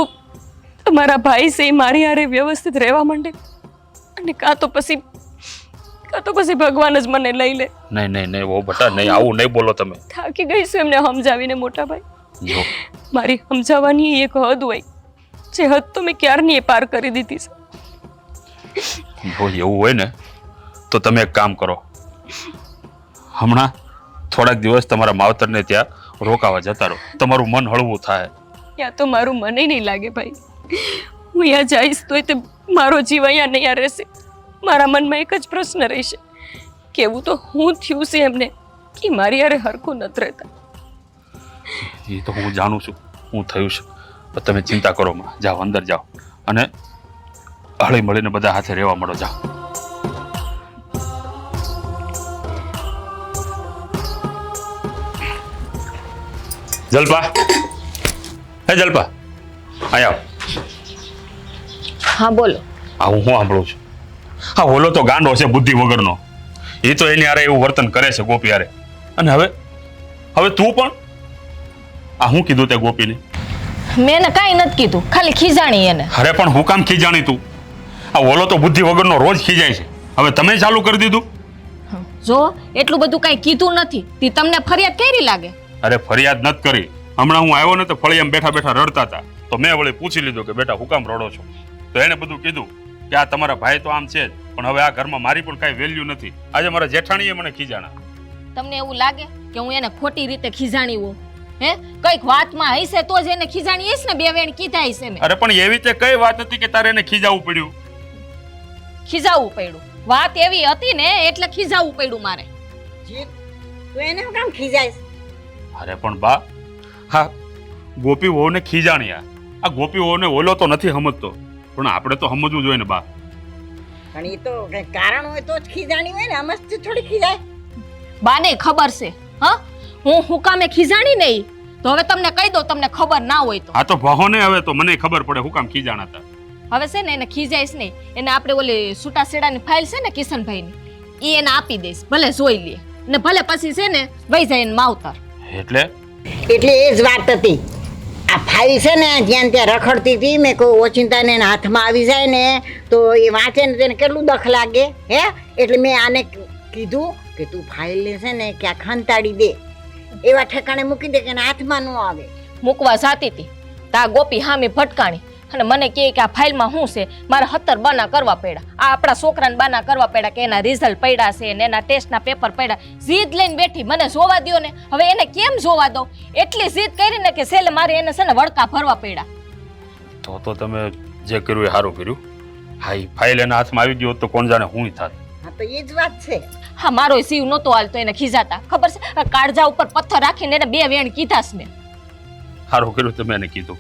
તમારા ભાઈ છે એ મારી હારે વ્યવસ્થિત રહેવા માંડે અને કાં તો પછી ભગવાન જ મને લઈ લે. નહીં નહીં નહીં ઓ બેટા નહીં, આવું નહીં બોલો તમે. થાકી ગઈ છું એમને સમજાવીને મોટા ભાઈ. જો મારી સમજાવવાની એક હદ હોય, જે હદ તો મેં ક્યારની એ પાર કરી દીધી છે. જો એવું હોય ને તો તમે એક કામ કરો, હમણાં થોડાક દિવસ તમારા માવતરને ત્યાં રોકાવા જતા રહો. તમારું મન હળવું થાય. ત્યાં તો મારું મને નહીં લાગે ભાઈ. હું અહીંયા જઈશ તોય તે મારો જીવ અહીંયા નહીં રહેશે. મારા મનમાં એક જ પ્રશ્ન રહેશે, કેવું તો હું થયું છે એમને કે મારી હારે હરખું નથી રહેતા. એ તો હું જાણું છું હું થયું છે, પણ તમે ચિંતા કરો માં. જાઓ અંદર જાઓ અને હળી મળીને બધા હાથે રહેવા મળો. જાઓ. જલ્પા, હે જલ્પા, આય આવ. હા બોલો. આ હું સાંભળું છું. હા, ઓલો તો ગાંડો છે બુદ્ધિ વગરનો. એ તો એની હારે એવું વર્તન કરે છે ગોપી હારે. અને હવે તું પણ આ હું કીધું તે ગોપીને? મેં એને કાંઈ નથી કીધું, ખાલી ખીજાણી એને. અરે પણ હું કામ ખીજાણી તું? આ ઓલો તો બુદ્ધિ વગરનો રોજ ખીજાય છે. હવે તમે ચાલુ કરી દીધું. જો એટલું બધું કાંઈ કીધું નથી, તે તમને ફરિયાદ કેરી લાગે? અરે ફરિયાદ નથી કરી. હમણાં હું આવ્યો ને તો ફળિયામાં બેઠા બેઠા રડતા હતા, તો મેં વળી પૂછી લીધું કે બેટા હું કામ રડો છો? તો એને બધું કીધું કે આ તમારા ભાઈ તો આમ છે જ, પણ હવે આ ઘરમાં મારી પણ કાંઈ વેલ્યુ નથી. આજે મારા જેઠાણીએ મને ખીજાણા. તમને એવું લાગે કે હું એને ખોટી રીતે ખીજાણી હોઉં? હે, કઈક વાતમાં હશે તો જ એને ખીજાણી હશે ને. બે વેણ કીધા હશે મેં. અરે પણ એવી રીતે કઈ વાત હતી કે તારે એને ખીજાવવું પડ્યું? ખીજાવવું પડ્યું? વાત એવી હતી ને એટલે ખીજાવવું પડ્યું મારે. જીત, તું એને શું કામ ખીજાઈશ? અરે પણ બા, હા ગોપી વહુને ખીજાણ્યા. આ ગોપી વહુને ઓલો તો નથી સમજતો, પણ આપણે તો સમજવું જોઈએ ને બા. પણ એ તો કઈ કારણ હોય તો જ ખીજાણી હોય ને, અમસ્તી થોડી ખીજાય. બાને ખબર છે. હા, હું કામે ખીજાણી નહીં તો હવે તમને કહી દઉં, તમને ખબર ના હોય તો. આ તો ભાહોને હવે તો મને ખબર પડે હું કામ ખીજાણા હતા. હવે છે ને એને ખીજાઈશ નહીં, એને આપણે ઓલી છૂટા છેડાની ફાઇલ છે ને કિશનભાઈની, એ એને આપી દઈશ, ભલે જોઈ લે ને ભલે પછી છે ને વહી જાય એને માવતર. એટલે એ જ વાત હતી. આ ફાઇલ છે ને જ્યાં ત્યાં રખડતી હતી, મેં કહું ઓચિંતાને એના હાથમાં આવી જાય ને તો એ વાંચે ને તેને કેટલું દખ લાગે. હે, એટલે મેં આને કીધું કે તું ફાઇલ છે ને ક્યાંક ખંતાડી દે, એવા ઠેકાણે મૂકી દે કે એના હાથમાં ન આવે. મૂકવા જાતી હતી તા ગોપી હામી ભટકાણી અને મને કહે કે આ ફાઇલમાં શું છે, મારે 17 બાના કરવા પડ્યા. આ આપણા છોકરાને બાના કરવા પડ્યા કે એના રિઝલ્ટ પડ્યા છે ને એના ટેસ્ટના પેપર પડ્યા. જીદ લઈને બેઠી, મને જોવા દ્યો ને. હવે એને કેમ જોવા દો? એટલી જીદ કરીને કે છેલ્લે મારે એને છે ને વળકા ભરવા પડ્યા. તો તમે જે કર્યું એ સારું કર્યું. હા, એ ફાઇલ એના હાથમાં આવી ગયો તો કોણ જાણે હું થાત. હા, તો એ જ વાત છે. હા, મારો જીવ નહોતો હાલતો એને ખીજાતા. ખબર છે, આ કાળજા ઉપર પથ્થર રાખીને એને 2 વેણ કીધા છે મેં. સારું કર્યું તમે એને કીધું.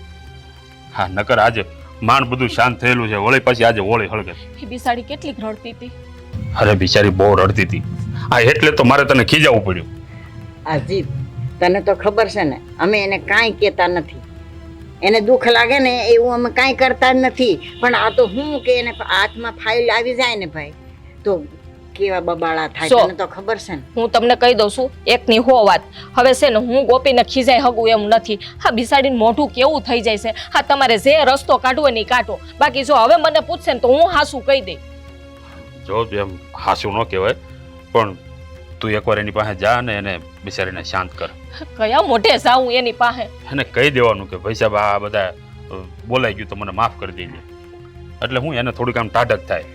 હા, નકર આજે માંડ બધું શાંત થયેલું છે, વળી પછી આજે હોળી હળગે. એ બિસાડી કેટલીક રડતી હતી. અરે બિચારી બહુ રડતી હતી. આ એટલે તો મારે તને ખીજાવવું પડ્યું. અજીત, તને તો ખબર છે ને, અમે એને કાંઈ કહેતા નથી. એને દુઃખ લાગે ને એવું અમે કાંઈ કરતા જ નથી. પણ આ તો હું કે એને હાથમાં ફાઇલ આવી જાય ને ભાઈ, તો કેવા બબાળા થાય. સો. તને તો ખબર છે ને. હું તમને કહી દઉં છું એકની હો વાત. હવે છે ને હું ગોપીને ખીજાઈ હગું એમ નથી. હા બિસાડીને મોઢું કેવું થઈ જાય છે. હા તમારે જે રસ્તો કાઢવો ને એ કાઢો. બાકી જો હવે મને પૂછશે ને તો હું હાસું કહી દઈ. જો તું એમ હાસ્યું ન કહેવાય, પણ તું એકવાર એની પાસે જા ને એને બિચારીને શાંત કર. કયા મોઢે જાઉં એની પાસે? એને કહી દેવાનું કે ભાઈ સાહેબ આ બધા બોલાઈ ગયું તો મને માફ કરી દેજે. એટલે હું એને થોડીક આમ ટાઢક થાય.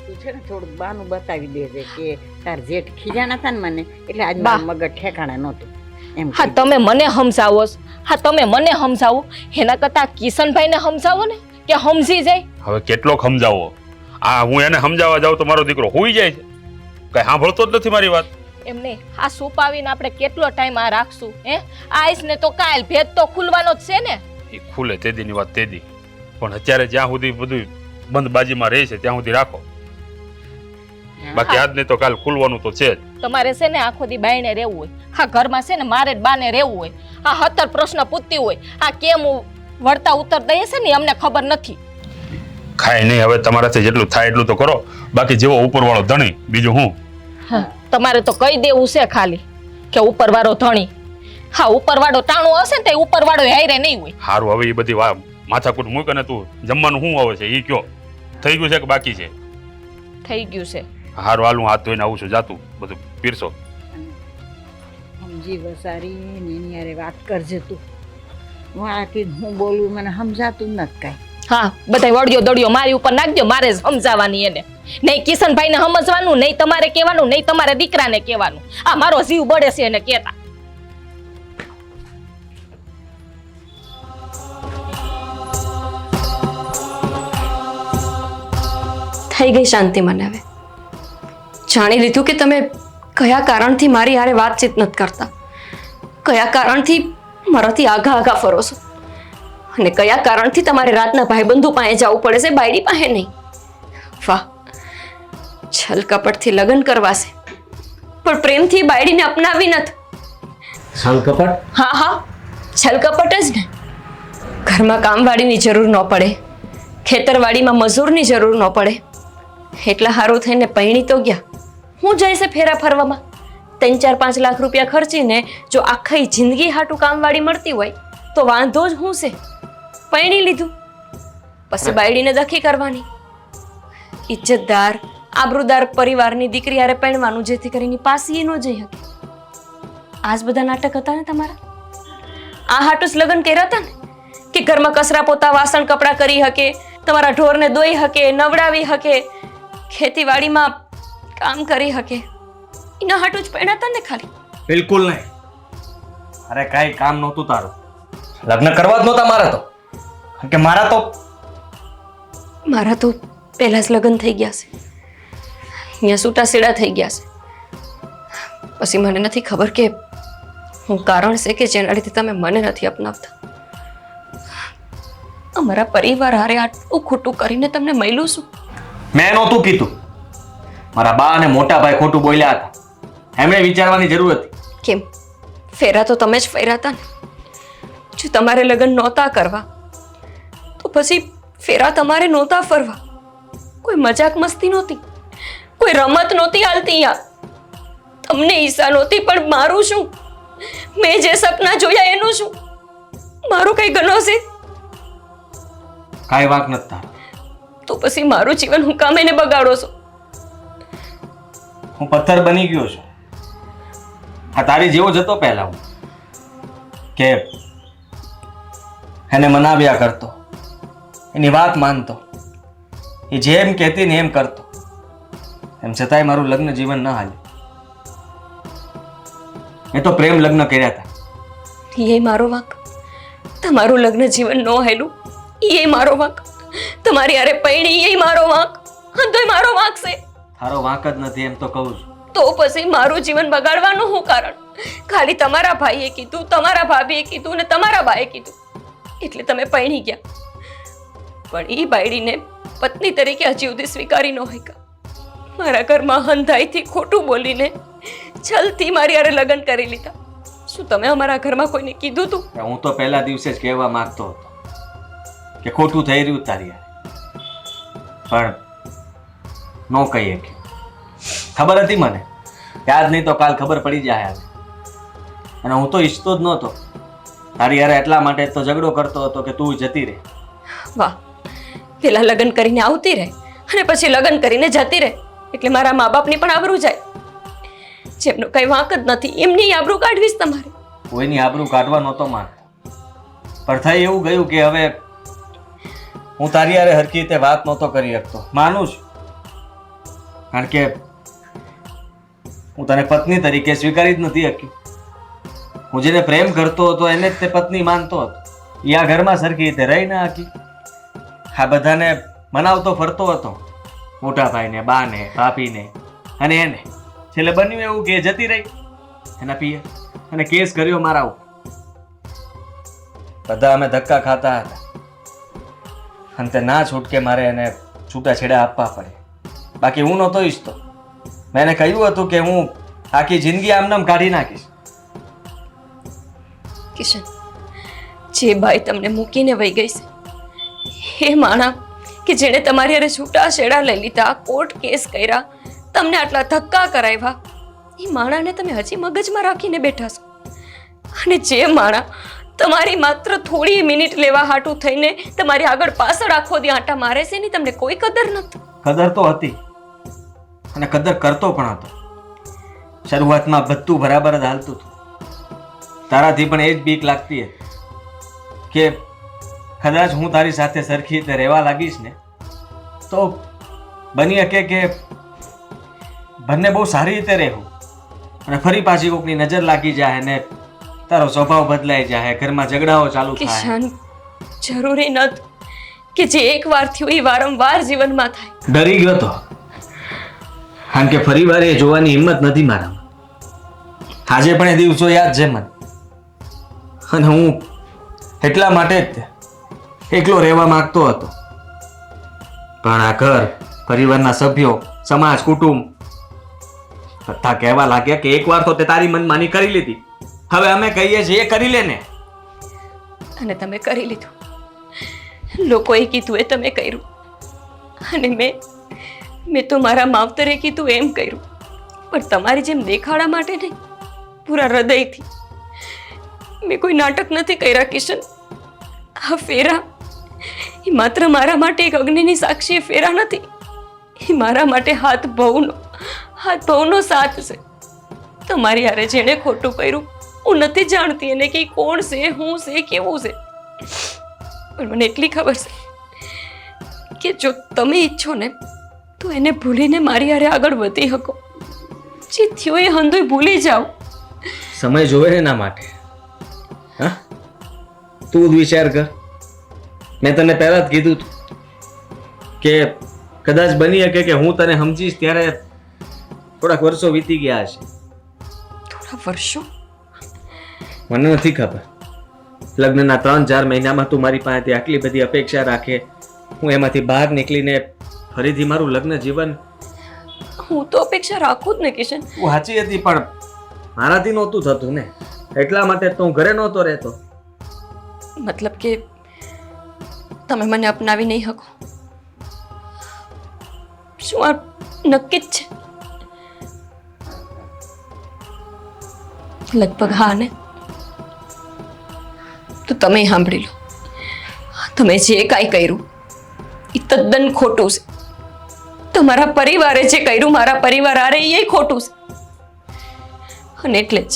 તું છે ને થોડુંક બાનું બતાવી દેજે કે તાર જેઠ ખીજાના હતા ને મને, એટલે આજ બા. મારું મગજ ઠેકાણે નહોતું એમ. હા તમે મને સમજાવો છો. હા તમે મને સમજાવો. એના કરતા કિશનભાઈને સમજાવો ને કે સમજી જાય. હવે કેટલોક સમજાવો. આ હું એને સમજાવવા જાઉં તો મારો દીકરો હોઈ જાય છે, કઈ સાંભળતો જ નથી મારી વાત. એમને આ સુપાવીને આપણે કેટલો ટાઈમ આ રાખશું? હે આઈસ ને તો કાલ ભેદ તો ખુલવાનો જ છે ને. એ ખુલે તેદીની વાત તેદી, પણ અત્યારે જ્યાં સુધી બધું બંધબાજીમાં રહે છે ત્યાં સુધી રાખો. બાકી આજ નહીં તો કાલ ખુલવાનું તો છે જ. તમારે છે ને આખો દી બાયણે રહેવું હોય. હા ઘરમાં છે ને મારે જ બાને રહેવું હોય. આ 17 પ્રશ્ન પૂછતી હોય. આ કેમ વળતા ઉત્તર દઈએ છે ને એ અમને ખબર નથી. ખાય નહીં, હવે તમારાથી જેટલું થાય એટલું તો કરો. બાકી જેવો ઉપરવાળો ધણી બીજું હું. તમારે તો કહી દેવું છે ખાલી કે ઉપરવાળો ધણી. હા ઉપરવાળો ટાણું હશે ને તો ઉપરવાળો હારે નહીં હોય. સારું, હવે એ બધી માથાકૂટ મૂક અને તું જમવાનું શું આવે છે એ કયો. થઈ ગયું છે કે બાકી છે? થઈ ગયું છે. હારું, હાલ હું હાથ ધોઈને આવું છું, જાતું બધું પીરસો. સમજી વસારી ને એની હારે વાત કરજે તું. વાળાથી હું બોલું મને સમજાતું જ નથી કાંઈ. હા બધા વળ્યો દળ્યો મારી ઉપર નાખજો. મારે જ સમજાવવાની એને. નહીં કિશનભાઈને સમજવાનું, નહીં તમારે કહેવાનું, નહીં તમારે દીકરાને કહેવાનું. આ મારો જીવ બળે છે એને કહેતા. થઈ ગઈ શાંતિ મને. હવે જાણી લીધું કે તમે કયા કારણથી મારી હારે વાતચીત નથી કરતા, કયા કારણથી મારાથી આગા આગા ફરો છો, અને કયા કારણથી તમારે રાતના ભાઈબંધુ પાસે જવું પડે છે, બાયડી પાસે નહીં. વાહ, છલ કપટથી લગ્ન કરવાશે પણ પ્રેમથી બાયડીને અપનાવી નથી. છલ કપટ? હા હા, છલ કપટ જ ને. ઘરમાં કામવાળીની જરૂર ન પડે, ખેતરવાડીમાં મજૂરની જરૂર ન પડે. એટલા સારું થઈને પૈણી તો ગયા. હું જઈશે ફેરા ફરવામાં? 3-4-5 લાખ રૂપિયા ખર્ચીને જો આખી જિંદગી હાટું કામવાળી મળતી હોય તો વાંધો જ હું છે. પૈણી લીધું પછી બાયડીને દખી કરવાની. ઇજ્જતદાર આબરૂદાર પરિવારની દીકરી હારે પૈણવાનું, જેથી કરીને પાસી ન જઈ શકે. આજ બધા નાટક હતા ને તમારા? આ હાટું જ લગ્ન કર્યા હતા ને કે ઘરમાં કચરા પોતા વાસણ કપડાં કરી શકે, તમારા ઢોરને દોઈ શકે, નવડાવી શકે, ખેતીવાડીમાં કામ કરી શકે. એના હાટું જ પૈણા હતા ને ખાલી? બિલકુલ નહીં. અરે કાંઈ કામ નહોતું તારું. લગ્ન કરવા જ નહોતા મારા તો. કારણ કે મારા તો પહેલા જ લગ્ન થઈ ગયા છે. અહીંયા છૂટા છેડા થઈ ગયા છે. પછી મને નથી ખબર કે હું કારણ છે કે જેના લીધે તમે મને નથી અપનાવતા. અમારા પરિવાર હારે આટલું ખોટું કરીને તમને મળ્યું શું? મેં નહોતું કીધું. મારા બા અને મોટા ભાઈ ખોટું બોલ્યા હતા. એમણે વિચારવાની જરૂર હતી. કેમ? ફેરા તો તમે જ ફેર્યા હતા ને. જો તમારે લગ્ન નહોતા કરવા તો પછી ફેરા તમારે નહોતા ફરવા. કોઈ મજાક મસ્તી નહોતી, કોઈ રમત નહોતી હાલતી અહીંયા. તમને ઈચ્છા નહોતી, પણ મારું શું? મેં જે સપના જોયા એનું શું? મારું કઈ ગનો છે? કાંઈ વાંક નથી તારો. તો પછી મારું જીવન હું કામ એને બગાડો છો? હું પથ્થર બની ગયો છું. આ તારી જેવો જ હતો પહેલા હું, કે એને મનાવ્યા કરતો, એની વાત માનતો, એ જેમ કહેતી ને એમ કરતો. એમ છતાંય મારું લગ્ન જીવન ન હાલ્યું. મેં તો પ્રેમ લગ્ન કર્યા હતા. એ મારો વાંક? તમારું લગ્ન જીવન ન હાલ્યું એ મારો વાંક? તમારી હારે પૈણી એ મારો વાંક? તોય મારો વાંક છે. તારો વાંક જ નથી એમ તો કહું છું. તો પછી મારું જીવન બગાડવાનું શું કારણ? ખાલી તમારા ભાઈએ કીધું, તમારા ભાભીએ કીધું ને તમારા બાએ કીધું એટલે તમે પૈણી ગયા. પણ એ બાયડીને પત્ની તરીકે હજી સુધી સ્વીકારી ન હોય કા. મારા ઘરમાં હંધાઈથી ખોટું બોલીને છલથી મારી હારે લગ્ન કરી લીધા. શું તમે અમારા ઘરમાં કોઈને કીધું તું? હું તો પહેલા દિવસે જ કહેવા માંગતો હતો કે ખોટું થઈ રહ્યું તારી હારે. પણ ન કહીએ કે ખબર હતી મને કે આજ નહીં તો કાલ ખબર પડી જાય હવે. અને હું તો ઈચ્છતો જ નહોતો તારી હારે, એટલા માટે તો ઝઘડો કરતો હતો કે તું જતી રહે. વાહ, પેલા લગ્ન કરીને આવતી રહે અને પછી લગ્ન કરીને જતી રહે એટલે મારા મા બાપની પણ આબરૂ જાય. જેમનો કઈ વાંક જ નથી એમની આબરૂ કાઢવીશ તમારે. કોઈની આબરૂ કાઢવા નહોતો માંગતો, પણ થઈ એવું ગયું કે હવે હું તારી હારે હરખી રીતે વાત નહોતો કરી શકતો. માનું છું, કારણ કે હું તને પત્ની તરીકે સ્વીકારી જ નથી શક્યો. હું જેને પ્રેમ કરતો હતો એને જ તે પત્ની માનતો હતો. એ આ ઘરમાં સરખી રીતે રહી ના શકી. આ બધાને મનાવતો ફરતો હતો, મોટા ભાઈને, બાને, ભાભીને, અને એને. છેલ્લે બન્યું એવું કે એ જતી રહી એના પિયર અને કેસ કર્યો મારા ઉપર. બધા અમે ધક્કા ખાતા હતા અને તે ના છૂટકે મારે એને છૂટાછેડા આપવા પડે. બાકી હું નહોતો ઈચ્છતો. મેં એને કહ્યું હતું કે હું આખી જિંદગી આમનામ કાઢી નાખીશ. કિશન, જે બાઈ તમને મૂકીને વહી ગઈ છે એ માણા કે જેણે તમારી હારે છૂટાછેડા લઈ લીધા, કોર્ટ કેસ કર્યા, તમને આટલા ધક્કા કરાવ્યા, એ માણાને તમે હજી મગજમાં રાખીને બેઠા છો. અને જે માણા તમારી માત્ર થોડી મિનિટ લેવા હાટું થઈને તમારી આગળ પાછળ આખો દી આંટા મારે છે ને તમને કોઈ કદર નથી. કદર તો હતી અને કદર કરતો પણ હતો. શરૂઆતમાં બધું બરાબર જ હાલતું હતું. તારાથી પણ એ જ બીક લાગતી હતી કે કદાચ હું તારી સાથે સરખી રીતે રહેવા લાગીશ ને તો બની શકે કે બંને બહુ સારી રીતે રહેવું અને ફરી પાછી કોકની નજર લાગી જાય ને તારો સ્વભાવ બદલાઈ જાય, ઘરમાં ઝઘડાઓ ચાલુ થાય. કિશન, જરૂરી નથી કે જે એકવાર થયું એ વારંવાર જીવનમાં થાય. ડરી ગયો તો, કારણ કે ફરી વાર એ જોવાની હિંમત નથી મારામાં. આજે પણ એ દિવસો યાદ છે મને, અને હું એટલા માટે જ એકલો રહેવા માંગતો હતો. પણ આ ઘર, પરિવારના સભ્યો, સમાજ, કુટુંબ બધા કહેવા લાગ્યા કે એકવાર તો તે તારી મનમાની કરી લીધી, હવે અમે કહીએ છીએ એ કરી લે ને. અને તમે કરી લીધું. લોકોએ કીધું એ તમે કર્યું અને મેં તો મારા માવતરે કીધું એમ કર્યું. પણ તમારી જેમ દેખાડા માટે નહીં, પૂરા હૃદયથી. મેં કોઈ નાટક નથી કર્યા કિશન. આ ફેરા એ માત્ર મારા માટે એક અગ્નિની સાક્ષી ફેરા નથી, એ મારા માટે હાથ ભવનો સાથ છે. તમારી હારે જેણે ખોટું કર્યું હું નથી જાણતી એને કે કોણ છે, હું છે, કેવું છે. પણ મને એટલી ખબર છે કે જો તમે ઈચ્છો ને તો એને ભૂલીને મારી હારે આગળ વધી શકો. જે થયો એ હંધુય ભૂલી જાઓ. સમય જોવે ને એના માટે. હા, તું જ વિચાર કર. મેં તને પહેલા જ કીધું હતું કે કદાચ બની શકે કે હું તને સમજીશ ત્યારે થોડાક વર્ષો વીતી ગયા હશે. થોડા વર્ષો? મને નથી ખબર. લગ્નના 3-4 મહિનામાં તું મારી પાસેથી આટલી બધી અપેક્ષા રાખે, હું એમાંથી બહાર નીકળીને ફરીથી મારું લગ્ન જીવન. હું તો અપેક્ષા રાખું જ ને કિશન. હું સાચી હતી પણ મારાથી નહોતું થતું ને, એટલા માટે તો હું ઘરે નહોતો રહેતો. મતલબ કે તમે મને અપનાવી નહીં શકો? શું આ નક્કી જ છે? લગભગ હા ને? તો તમે સાંભળી લો, તમે જે કાંઈ કર્યું એ તદ્દન ખોટું છે. તમારા પરિવારે જે કર્યું મારા પરિવાર આરે એ ખોટું છે. અને એટલે જ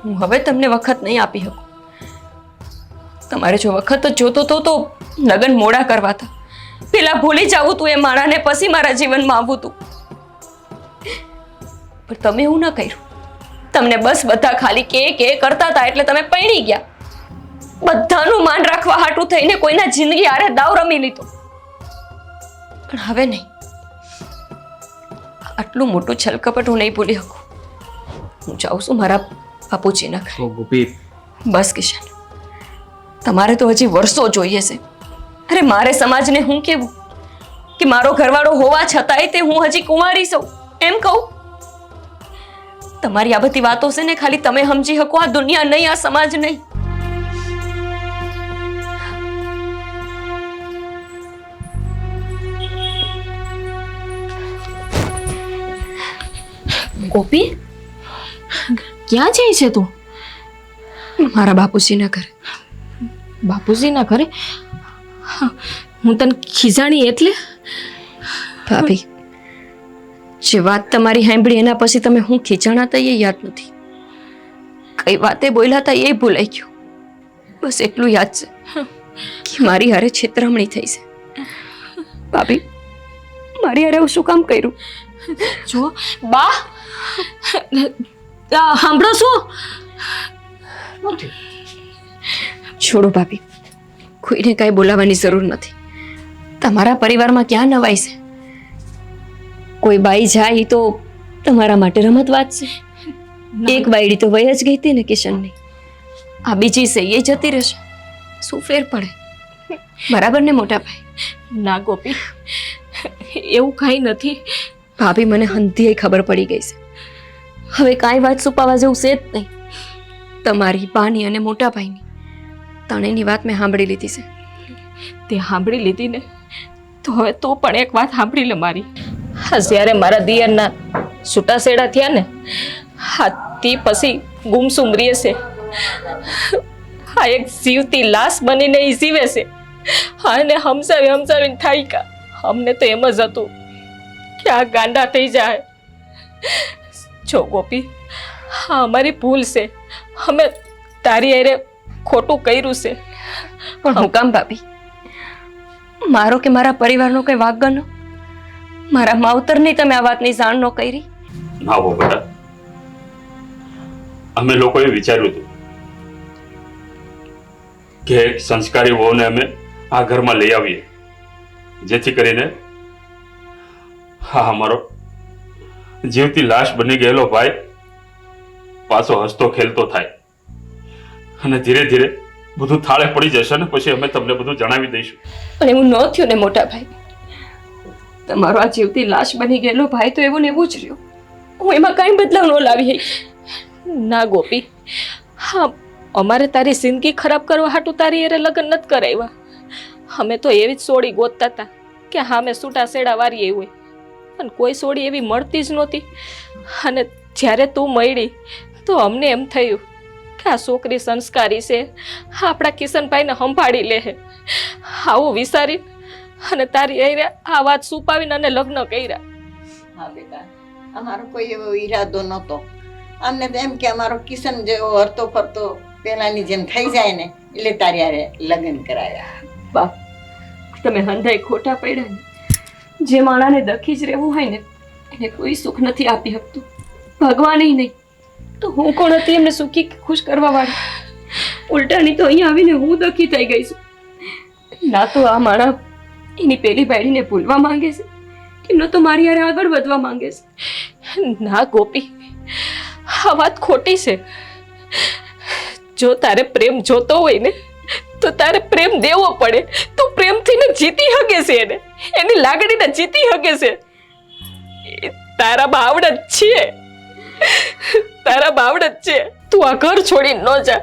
હું હવે તમને વખત નહીં આપી શકું. તમારે જો વખત જ જોતો તો લગ્ન મોડા કરવા હતા. પેલા ભૂલી જવું તું એ માણાને, પછી મારા જીવનમાં આવવું તું. પણ તમે એવું ન કર્યું. તમને બસ બધા ખાલી કે કરતા હતા એટલે તમે પૈણી ગયા. બધાનું માન રાખવા હાટું થઈને કોઈના જિંદગી હારે દાવ રમી લીધો. પણ હવે નહીં. આટલું મોટું છલકપટ હું નહીં ભૂલી શકું. હું જાઉં છું મારા બાપુજીના ઘરે. ગોપી, બસ કિશન, તમારે તો હજી વર્ષો જોઈએ છે. અરે મારે સમાજને હું કેવું કે મારો ઘરવાળો હોવા છતાંય તે હું હજી કુંવારી છું એમ કહું? તમારી આ બધી વાતો છે ને ખાલી તમે સમજી શકો, આ દુનિયા નહીં, આ સમાજ નહીં. ગોપી, ક્યાં જાય છે તું? મારા બાપુજીના ઘરે. બાપુજીના ઘરે? હું તને ખીજાણી એટલે? ભાભી, જે વાત તમારી સાંભળી એના પછી તમે હું ખીચાણા હતા એ યાદ નથી. કઈ વાતે બોલ્યા હતા એ ભૂલાઈ ગયું. બસ એટલું યાદ છે કે મારી હારે છેતરામણી થઈ છે. ભાભી, મારી હારે એવું શું કામ કર્યું? જો બા, સાંભળો શું? છોડો ભાભી, કોઈને કાંઈ બોલાવવાની જરૂર નથી. તમારા પરિવારમાં ક્યાં નવાઈ છે? કોઈ બાઈ જાય તો તમારા માટે રમત વાત છે. એક બાયડી તો વય જ ગઈ હતી ને કિશનની. આ બીજી છે એ જતી રહેશે. શું ફેર પડે? બરાબર ને મોટા ભાઈ? ના ગોપી, એવું કાંઈ નથી. ભાભી, મને હંધી ખબર પડી ગઈ છે. હવે કાંઈ વાત છુપાવા જેવું છે જ નહીં. તમારી બાની અને મોટા ભાઈની ત્રણેયની વાત મેં સાંભળી લીધી છે. તે સાંભળી લીધી ને તો હવે તો પણ એક વાત સાંભળી લે મારી. હા, જ્યારે મારા દિયરના છૂટાછેડા થયા ને, હા તે પછી ગુમસુમ રહે છે. હા, એક જીવતી લાશ બનીને એ જીવે છે. હા, ને હમસાવીને થાય કા. અમને તો એમ જ હતું કે આ ગાંડા થઈ જાય. જો ગોપી, હા અમારી ભૂલ છે. અમે તારી હારે ખોટું કર્યું છે. પણ હું કામ ભાભી? મારો કે મારા પરિવારનો કઈ વાંક ગણો? મારા માવતરની તમે આ વાતની જાણ ન કરી? ના હો બેટા, અમે લોકોએ વિચાર્યું હતું કે એક સંસ્કારી વહુને અમે આ ઘરમાં લઈ આવીએ, જેથી કરીને હા અમારો જીવતી લાશ બની ગયેલો ભાઈ પાછો હસતો ખેલતો થાય અને ધીરે ધીરે બધું થાળે પડી જશે ને પછી અમે તમને બધું જણાવી દઈશું. પણ એવું ન થયું ને મોટા ભાઈ. તમારો આ જીવતી લાશ બની ગયેલો ભાઈ તો એવું ને એવું જ રહ્યો. હું એમાં કાંઈ બદલાવ ન લાવી. ના ગોપી, હા અમારે તારી જિંદગી ખરાબ કરવા હાટું તારી હારે લગ્ન નથી કરાવ્યા. અમે તો એવી જ સોડી ગોતતા હતા કે હા મેં છૂટા છેડા વારીએ હોય, અને કોઈ સોડી એવી મળતી જ નહોતી. અને જ્યારે તું મળી તો અમને એમ થયું કે આ છોકરી સંસ્કારી છે, આપણા કિશનભાઈને સંભાળી લે. આવું વિચારી અને તારી હારે આ વાત છુપાવીને અને લગ્ન કર્યા. હા બેટા, અમારો કોઈ એવો ઈરાદો નહોતો. અમને તો એમ કે અમારો કિશન જેવો હરતો ફરતો પેલાની જેમ થઈ જાય ને એટલે તારી હારે લગ્ન કરાવ્યા. બાપ, તમે હંધાઈ ખોટા પડ્યા ને. જે માણાને દખી જ રહેવું હોય ને એને કોઈ સુખ નથી આપી શકતું, ભગવાન નહીં. તો હું કોણ હતી એમને સુખી ખુશ કરવા વાળી? ઉલટાની તો અહીંયા આવીને હું દખી થઈ ગઈ છું. ના તો આ માણા એની પેલી બાયડીને ભૂલવા માંગે છે કે ન તો મારી હારે આગળ વધવા માંગે છે. ના ગોપી, આ વાત ખોટી છે. જો તારે પ્રેમ જોતો હોય ને તો તારે પ્રેમ દેવો પડે. તું પ્રેમથી ને જીતી શકે છે, એને એની લાગણીને જીતી શકે છે. તારા બાવડ જ છે, તારા બાવડ જ છે. તું આ ઘર છોડીને ન જા,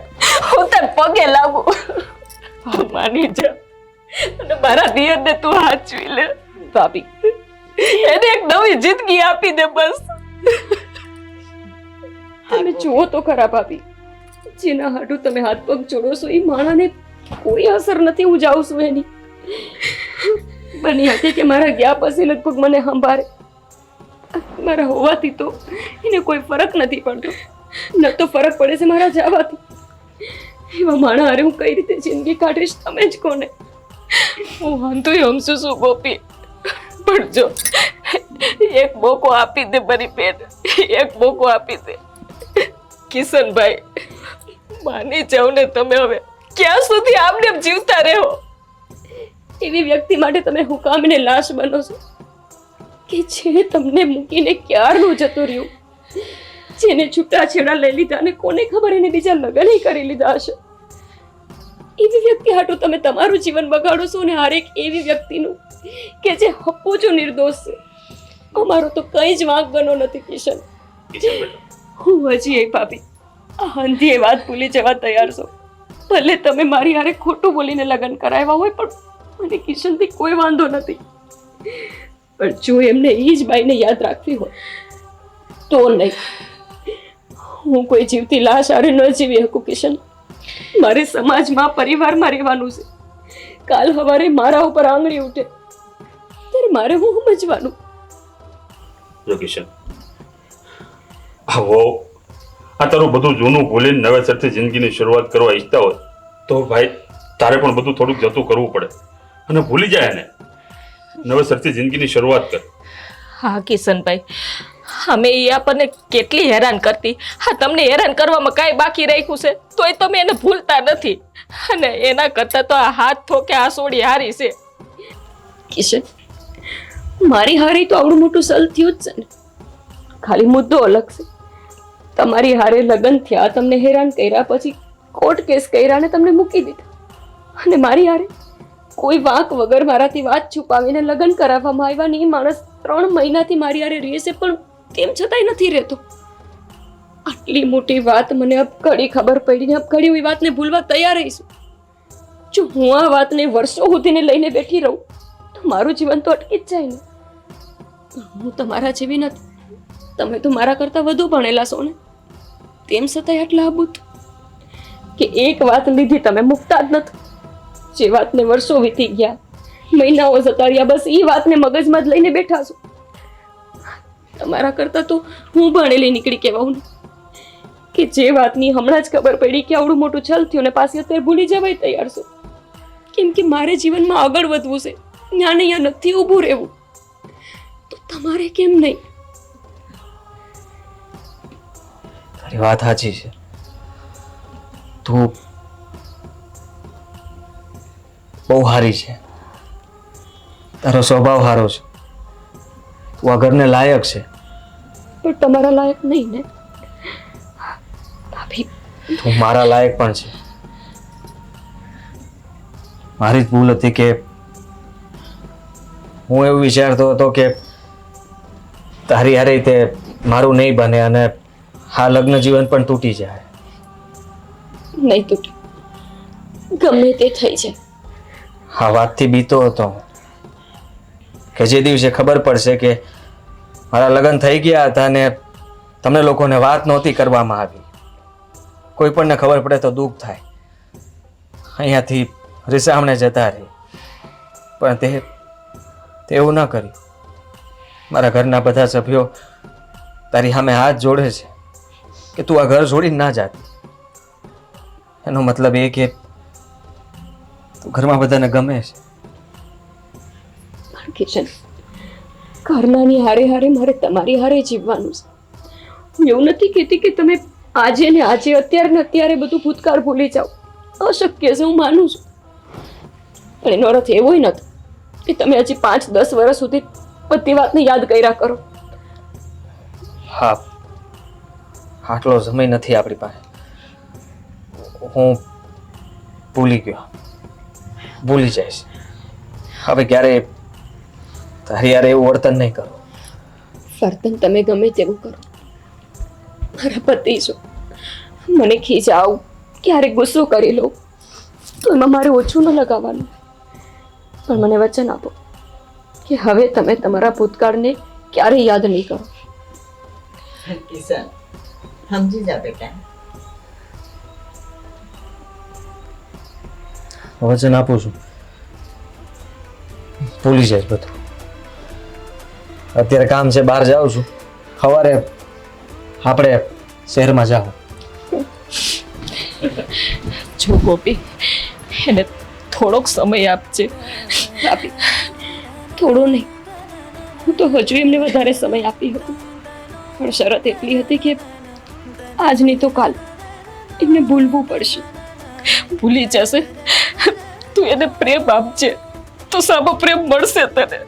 હું તાર પગે લાગુ. માની જા અને મારા દિયરને તું હાચવી લે. ભાભી, એને એક નવી જિંદગી આપી દે બસ. તમે જુઓ તો ખરા ભાભી, જેના હાટું તમે હાથ પગ જોડો છો એ માણાને કોઈ અસર નથી. હું જાઉં છું એની બની હતી કે મારા ગયા પછી લગભગ મને સંભાળે. મારા હોવાથી તો એને કોઈ ફરક નથી પડતો, ન તો ફરક પડે છે મારા જવાથી. એવા માણા હારે હું કઈ રીતે જિંદગી કાઢીશ તમે જ કોને? હું વાંધો સમજુ છું ગોપી, પણ જો એક મોકો આપી દે મારી બેન, એક મોકો આપી દે. કિશનભાઈ, માની જાવ ને તમે. હવે ક્યાં સુધી આમને જીવતા રહો? એવી વ્યક્તિ માટે તમે હુકામને લાશ બનો છો કે જે તમને મૂકીને ક્યારનું જતું રહ્યું, જેને છૂટાછેડા લઈ લીધા અને કોને ખબર એને બીજા લગ્ન કરી લીધા હશે. એવી વ્યક્તિ હાટું તમે તમારું જીવન બગાડો છો ને હરેક એવી વ્યક્તિનું કે જે હપ્પોચો નિર્દોષ છે. અમારો તો કંઈ જ વાંક બનો નથી કિશન. કિશન બેટા, હું હજી એ ભાભી આ હંધી એ વાત ભૂલી જવા તૈયાર છો. ભલે તમે મારી હારે ખોટું બોલીને લગ્ન કરાવ્યા હોય પણ મને કિશનથી કોઈ વાંધો નથી. પણ જો એમને એ જ બાઈને યાદ રાખવી હોય તો નહીં. હું કોઈ જીવતી લાશ હારે ન જીવી શકું કિશન. મારે સમાજમાં પરિવારમાં રહેવાનું છે. કાલ સવારે મારા ઉપર આંગળી ઉઠે ત્યારે મારે હું સમજવાનું. જો કિશન, આવો આ તારું બધું જૂનું ભૂલીને નવેસરથી જિંદગીની શરૂઆત કરવા ઈચ્છતા હોય તો ભાઈ તારે પણ બધું થોડુંક જતું કરવું પડે અને ભૂલી જાય ને નવેસરથી જિંદગીની શરૂઆત કર. હા કિશનભાઈ, અમે એ આપણને કેટલી હેરાન કરતી. હા, તમને હેરાન કરવામાં કાંઈ બાકી રાખ્યું છે તોય તમે એને ભૂલતા નથી. અને એના કરતાં તો આ હાથ થોકે આ સોડી હારી છે. કિશન, મારી હારે તો આવડું મોટું સલ થયું જ છે ને. ખાલી મુદ્દો અલગ છે. તમારી હારે લગ્ન થયા, તમને હેરાન કર્યા, પછી કોર્ટ કેસ કર્યા ને તમને મૂકી દીધા. અને મારી હારે કોઈ વાંક વગર મારાથી વાત છુપાવીને લગ્ન કરાવવામાં આવ્યા ને એ માણસ 3 મહિનાથી મારી હારે રહે છે પણ તેમ છતાંય નથી રહેતો. આટલી મોટી વાત મને અબઘડી ખબર પડી ને અબઘડી હું એ વાતને ભૂલવા તૈયાર રહીશું. જો હું આ વાતને વર્ષો સુધીને લઈને બેઠી રહું તો મારું જીવન તો અટકી જ જાય ને. હું તમારા જેવી નથી. તમે તો મારા કરતાં વધુ ભણેલા છો ને. તેમ છતાંય આટલા અબૂત કે એક વાત લીધી તમે મૂકતા જ નથી. જે વાતને વર્ષો વીતી ગયા, મહિનાઓ જતા રહ્યા, બસ એ વાતને મગજમાં જ લઈને બેઠા છો. તમારા કરતાં તો હું ભણેલી નીકળી કહેવાઉં ને કે જે વાતની હમણાં જ ખબર પડી કે આવડું મોટું છલ થયું ને પાછી અત્યારે ભૂલી જવાય તૈયાર છો. કેમ કે મારે જીવનમાં આગળ વધવું છે. ત્યાં ને અહીંયા નથી ઊભું રહેવું. તો તમારે કેમ નહીં? તારી વાત સાચી છે. તું બહુ સારી છે. તારો સ્વભાવ સારો છે. તું આ ઘરને લાયક છે. પણ તમારા લાયક નહીં ને ભાભી. તું મારા લાયક પણ છે. મારી જ ભૂલ હતી કે હું એવું વિચારતો હતો કે તારી હારે તે મારું નહીં બને અને આ લગ્ન જીવન પણ તૂટી જાય. નહીં તૂટે, ગમે તે થઈ જાય. આ વાતથી બીતો હતો કે જે દિવસે ખબર પડશે કે મારા લગ્ન થઈ ગયા હતા ને તમને લોકોને વાત નહોતી કરવામાં આવી. કોઈ પણને ખબર પડે તો દુઃખ થાય. અહીંયાથી રીસામણે જતા રહી. પણ તે એવું ન કર્યું. મારા ઘરના બધા સભ્યો તારી સામે હાથ જોડે છે કે તું આ ઘર છોડીને ના જાતી. એનો મતલબ એ કે તું ઘરમાં બધાને ગમે છે. પણ કિશન, ઘરનાની હારે હારે મારે તમારી હારે જીવવાનું છે. હું એવું નથી કહેતી કે તમે આજે ને આજે અત્યારે ને અત્યારે બધું ભૂતકાળ ભૂલી જાઓ. અશક્ય છે, હું માનું છું. પણ એનો અર્થ એવો નથી કે તમે હજી 5-10 વર્ષ સુધી બધી વાતને યાદ કર્યા કરો. હા, આટલો સમય નથી આપણી પાસે. હું ભૂલી ગયો. ભૂલી જઈશ. હવે ક્યારેય તારી યાર એવું વર્તન નહીં કરું. વર્તન તમે ગમે તેવું કરો. મારા પતિ છો. મને ખીજાવ, ક્યારેક ગુસ્સો કરી લો તો એમાં મારે ઓછું ન લગાવવાનું. પણ મને વચન આપો કે હવે તમે તમારા ભૂતકાળને ક્યારેય યાદ નહીં કરો. કિશન, સમજી જા બેટા. વચન આપું છું. ભૂલી જઈશ બધું. અત્યારે કામ છે, બહાર જાઉં છું. સવારે આપણે શહેરમાં જાઓ. જો ગોપી, એને થોડોક સમય આપજે. આપી થોડો નહીં, હું તો હજુ એમને વધારે સમય આપી હતી. પણ શરત એટલી હતી કે આજ નહીં તો કાલ એમને ભૂલવું પડશે. ભૂલી જશે. તું એને પ્રેમ આપજે તો સામો પ્રેમ મળશે તને.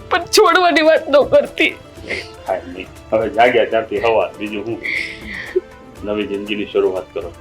પણ છોડવાની વાત ન કરતી. હવે જાગ્યા ત્યાંથી હવા, બીજું હું નવી જિંદગીની શરૂઆત કરો.